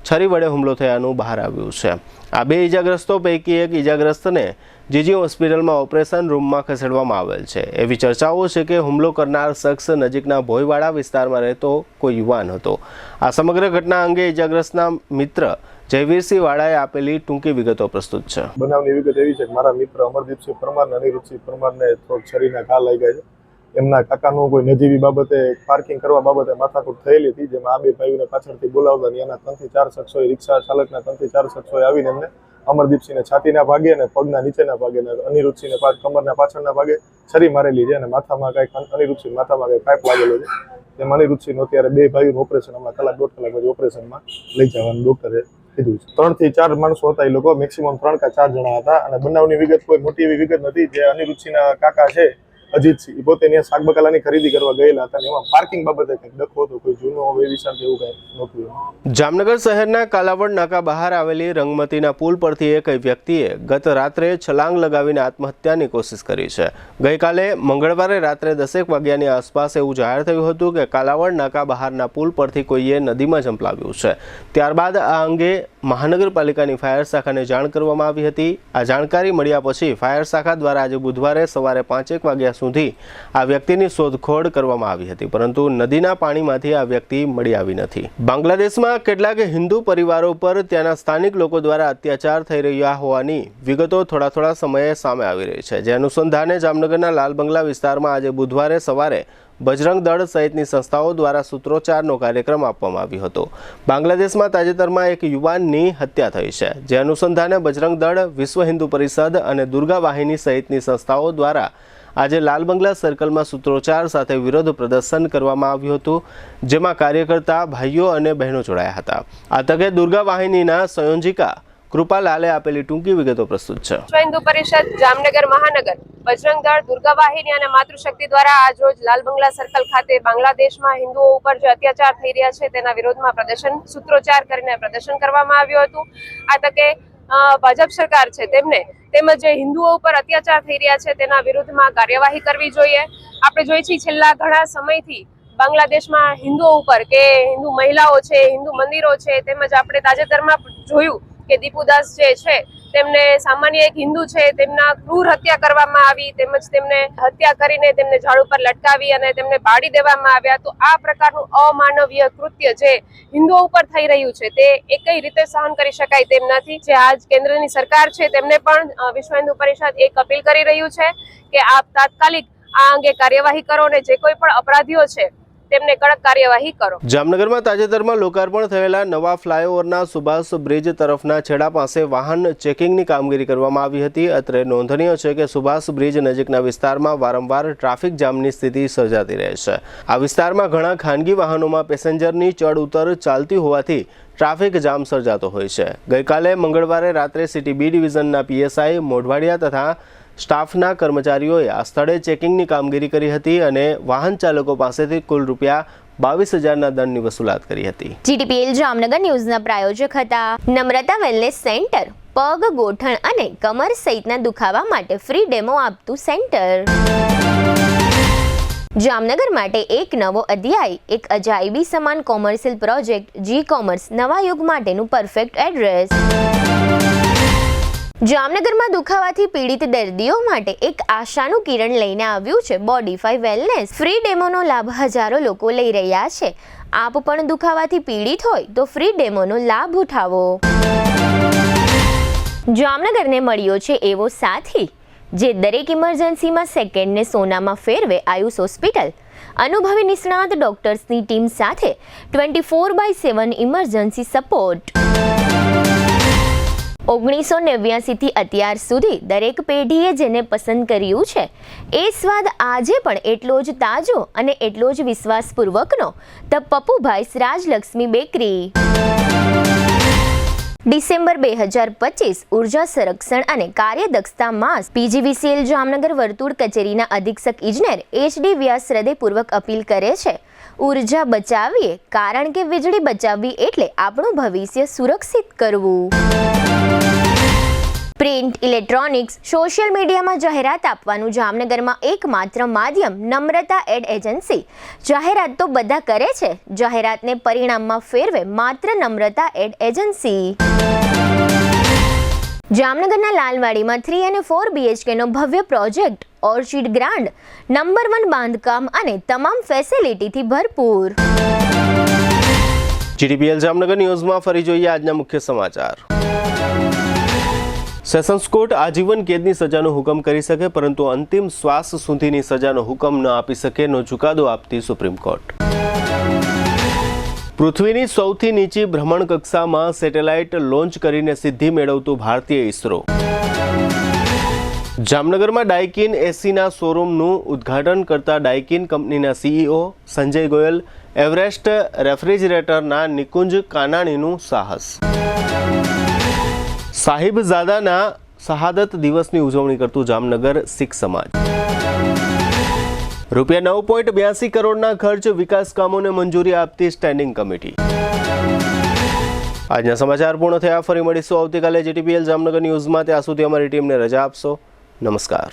છરી વડે હુમલો થયાનું બહાર આવ્યું છે. આ 2 ઈજાગ્રસ્તો પૈકી એક ઈજાગ્રસ્તને જીજી હોસ્પિટલમાં ઓપરેશન રૂમમાં ખસેડવામાં આવેલ છે. એવી ચર્ચાઓ છે કે હુમલો કરનાર શખ્સ નજીકના ભોયવાડા વિસ્તારમાં રહેતો કોઈ યુવાન હતો. આ સમગ્ર ઘટના અંગે ઈજાગ્રસ્તના મિત્ર જયવીરસિંહ વાળાએ આપેલી ટૂંકી વિગતો પ્રસ્તુત છે. બનાવની વિગત એવી છે કે મારા મિત્ર અમરદીપસિંહ પરમાર અને અનિરુદ્ધસિંહ પરમારને થોડોક છરીના ઘા લાગ્યા છે. એમના કાકાનું કોઈ નજીવી બાબતે પાર્કિંગ કરવા બાબતે માથાકૂટ થયેલી હતી, જેમાં આ 2 ભાઈઓને પાછળથી બોલાવતા અને એના 3 થી 4 શખ્સોએ, રિક્ષા ચાલકના 3 થી 4 શખ્સોએ આવીને એમને અમરદીપસિંહને છાતીના ભાગે અને પગના નીચેના ભાગે અને અનિરુદ્ધસિંહને કમરના પાછળના ભાગે છરી મારેલી છે અને માથામાં કંઈક અનિરુદ્ધસિંહ માથામાં કંઈક પાઇપ લાગેલો છે. તેમાં અનિરુદ્ધસિંહનું અત્યારે 2 ભાઈઓનું ઓપરેશન હમણાં કલાક 1.5 કલાક પછી ઓપરેશનમાં લઈ જવાનું ડોક્ટરે કીધું છે. 3 થી 4 માણસો હતા. એ લોકો મેક્સિમમ 3 કે 4 જણા હતા અને બનાવની વિગત કોઈ મોટી એવી વિગત નથી. જે અનિરુદ્ધસિંહના કાકા છે અજીતસિંહ, પોતે ત્યાં શાક બકાલાની ખરીદી કરવા ગયેલા હતા. એમાં પાર્કિંગ બાબતે કંઈક ડખો હતો, કોઈ જૂનો વેવિશાળ કે એવું કંઈ નહોતું. જામનગર શહેરના કાલાવડ નાકા બહાર આવેલી રંગમતીના પુલ પરથી એક વ્યક્તિએ ગત રાત્રે છલાંગ લગાવીને આત્મહત્યાની કોશિશ કરી છે. ગઈકાલે મંગળવારે રાત્રે 10 વાગ્યાની આસપાસ એવું જાહેર થયું હતું કે કાલાવડ નાકા બહારના પુલ પરથી કોઈએ નદીમાં ઝંપલાવ્યું છે. ત્યારબાદ આ અંગે મહાનગરપાલિકાની ફાયર શાખાને જાણ કરવામાં આવી હતી. આ જાણકારી મળ્યા પછી ફાયર શાખા દ્વારા આજે બુધવારે સવારે 5 વાગ્યા સુધી આ વ્યક્તિની શોધખોળ કરવામાં આવી હતી, પરંતુ નદીના પાણીમાંથી આ વ્યક્તિ મળી આવી નથી. બાંગ્લાદેશમાં કેટલાક હિન્દુ પરિવારો પર ત્યાંના સ્થાનિક લોકો દ્વારા અત્યાચાર થઈ રહ્યા હોવાની વિગતો થોડા સમયે સામે આવી રહી છે. જે અનુસંધાને જામનગરના લાલ બંગલા વિસ્તારમાં આજે બુધવારે સવારે બજરંગ દળ સહિતની સંસ્થાઓ દ્વારા સૂત્રોચ્ચારનો કાર્યક્રમ આપવામાં આવ્યો હતો. બાંગ્લાદેશમાં તાજેતરમાં એક યુવાનની હત્યા થઈ છે. જે અનુસંધાને બજરંગ દળ, વિશ્વ હિન્દુ પરિષદ અને દુર્ગા વાહિની સહિતની સંસ્થાઓ દ્વારા આજે લાલ બંગલા સર્કલમાં સૂત્રોચ્ચાર સાથે વિરોધ પ્રદર્શન કરવામાં આવ્યું હતું, જેમાં કાર્યકર્તા ભાઈઓ અને બહેનો જોડાયા હતા. આ તકે દુર્ગા વાહિનીના સંયોજિકા કૃપાલાલે આપેલી ટૂંકી વિગતો પ્રસ્તુત છે. વિશ્વ હિન્દુ પરિષદ જામનગર મહાનગર, બજરંગ દળ, દુર્ગા વાહિની અને માતૃશક્તિ દ્વારા આજ રોજ લાલ બંગલા સર્કલ ખાતે બાંગ્લાદેશમાં હિન્દુઓ ઉપર જે અત્યાચાર થઈ રહ્યા છે તેના વિરોધમાં પ્રદર્શન સૂત્રોચ્ચાર કરીને પ્રદર્શન કરવામાં આવ્યું હતું. આ તકે ભાજપ સરકાર છે તેમને તેમજ જે હિન્દુઓ ઉપર અત્યાચાર થઈ રહ્યા છે તેના વિરુદ્ધમાં કાર્યવાહી કરવી જોઈએ. આપણે જોઈએ છીએ છેલ્લા ઘણા સમયથી બાંગ્લાદેશમાં હિન્દુઓ ઉપર કે હિન્દુ મહિલાઓ છે, હિન્દુ મંદિરો છે, તેમજ આપણે તાજેતરમાં જોયું કે દીપુદાસ જે છે તેમને સામાન્ય એક હિન્દુ છે તેમના ક્રૂર હત્યા કરવામાં આવી, તેમજ તેમને હત્યા કરીને તેમને ઝાડ ઉપર લટકાવી અને તેમને બાળી દેવામાં આવ્યા. તો આ પ્રકારનું અમાનવીય કૃત્ય જે હિન્દુઓ ઉપર થઈ રહ્યું છે તે એકઈ રીતે સહન કરી શકાય તેમ નથી. જે આજ કેન્દ્રની સરકાર છે તેમને પણ વિશ્વ હિન્દુ પરિષદ એક અપીલ કરી રહ્યું છે કે આપ તાત્કાલિક આ અંગે કાર્યવાહી કરો અને જે કોઈ પણ અપરાધીઓ છે તેમને કડક કાર્યવાહી કરો. જામનગરમાં તાજેતરમાં લોકાર્પણ થયેલા નવા ફ્લાયઓવરના સુભાષ બ્રિજ તરફના છેડા પાસે વાહન ચેકિંગની કામગીરી કરવામાં આવી હતી. અત્રે નોંધનીય છે કે સુભાષ બ્રિજ નજીકના વિસ્તારમાં વારંવાર ટ્રાફિક જામની સ્થિતિ સર્જાતી રહે છે. આ વિસ્તારમાં ઘણા ખાનગી વાહનોમાં પેસેન્જરની ચડ ઉતર ચાલતી હોવાથી ટ્રાફિક જામ સર્જાતો હોય છે. ગઈકાલે મંગળવારે રાત્રે સિટી બી ડિવિઝનના પીએસઆઈ મોઢવાડિયા તથા સ્ટાફના કર્મચારીઓએ આ સ્થળે ચેકિંગની કામગીરી કરી હતી અને વાહન ચાલકો પાસેથી કુલ ₹22,000ના દંડની વસૂલાત કરી હતી. જીટીપીએલ જામનગર ન્યૂઝના પ્રાયોજક હતા નમ્રતા વેલનેસ સેન્ટર. પગ, ગોઠણ અને કમર સહિતના દુખાવા માટે ફ્રી ડેમો આપતું સેન્ટર. જામનગર માટે એક નવો અધ્યાય, એક અજાયબી સમાન કોમર્શિયલ પ્રોજેક્ટ જી કોમર્સ નવા યુગ માટેનું પરફેક્ટ એડ્રેસ. જામનગરમાં દુખાવાથી પીડિત દર્દીઓ માટે એક આશાનું કિરણ લઈને આવ્યું છે બોડીફાઈ વેલનેસ. ફ્રી ડેમોનો લાભ હજારો લોકો લઈ રહ્યા છે. આપ પણ દુખાવાથી પીડિત હોય તો ફ્રી ડેમોનો લાભ ઉઠાવો. જામનગરને મળ્યો છે એવો સાથી જે દરેક ઇમરજન્સીમાં સેકન્ડને સોનામાં ફેરવે. આયુષ હોસ્પિટલ અનુભવી નિષ્ણાત ડોક્ટર્સની ટીમ સાથે 24/7 ઇમરજન્સી સપોર્ટ. 1989 થી અત્યાર સુધી દરેક પેઢીએ જેને પસંદ કર્યું છે એ સ્વાદ આજે પણ એટલો જ તાજો અને એટલો જ વિશ્વાસપૂર્વકનો ધ પપ્પુભાઈસ રાજલક્ષ્મી બેકરી. ડિસેમ્બર 2025 ઉર્જા સંરક્ષણ અને કાર્યદક્ષતા માસ. પીજીવીસીએલ જામનગર વર્તુળ કચેરીના અધિક્ષક ઇજનેર HD વ્યાસ હૃદયપૂર્વક અપીલ કરે છે ઉર્જા બચાવીએ, કારણ કે વીજળી બચાવવી એટલે આપણું ભવિષ્ય સુરક્ષિત કરવું. પ્રિન્ટ, ઇલેક્ટ્રોનિક્સ, સોશિયલ મીડિયામાં જાહેરાત આપવાનું જામનગરમાં એકમાત્ર માધ્યમ નમ્રતા એડ એજન્સી. જાહેરાત તો બધા કરે છે, જાહેરાતને પરિણામમાં ફેરવે માત્ર નમ્રતા એડ એજન્સી. જામનગરના લાલવાડીમાં 3 અને 4 BHK નો ભવ્ય પ્રોજેક્ટ, ઓર્ચિડ ગ્રાન્ડ, નંબર 1 બાંધકામ અને તમામ ફેસિલિટીથી ભરપૂર. GTPL જામનગર ન્યૂઝમાં ફરી જોઈએ આજના મુખ્ય સમાચાર. સેશન્સ કોર્ટ આજીવન કેદની સજાનો હુકમ કરી શકે, પરંતુ અંતિમ શ્વાસ સુધીની સજાનો હુકમ ન આપી શકેનો ચુકાદો આપતી સુપ્રીમ કોર્ટ. પૃથ્વીની સૌથી નીચી ભ્રમણ કક્ષામાં સેટેલાઇટ લોન્ચ કરીને સિદ્ધિ મેળવતું ભારતીય ઇસરો. જામનગરમાં ડાઇકિન એસીના શોરૂમનું ઉદ્ઘાટન કરતા ડાઇકિન કંપનીના CEO સંજય ગોયલ, એવરેસ્ટ રેફ્રિજરેટરના નિકુંજ કાનાણીનું સાહસ. સાહિબઝાદાના શહાદત દિવસની ઉજવણી કરતું જામનગર શીખ સમાજ. રૂપિયા 9.82 કરોડના ખર્ચ વિકાસ કામોને મંજૂરી આપતી સ્ટેન્ડિંગ કમિટી. આજના સમાચાર પૂર્ણ થયા. ફરી મળીશું આવતીકાલે GTPL જામનગર ન્યૂઝમાં. ત્યાં સુધી અમારી ટીમને રજા આપશો. નમસ્કાર.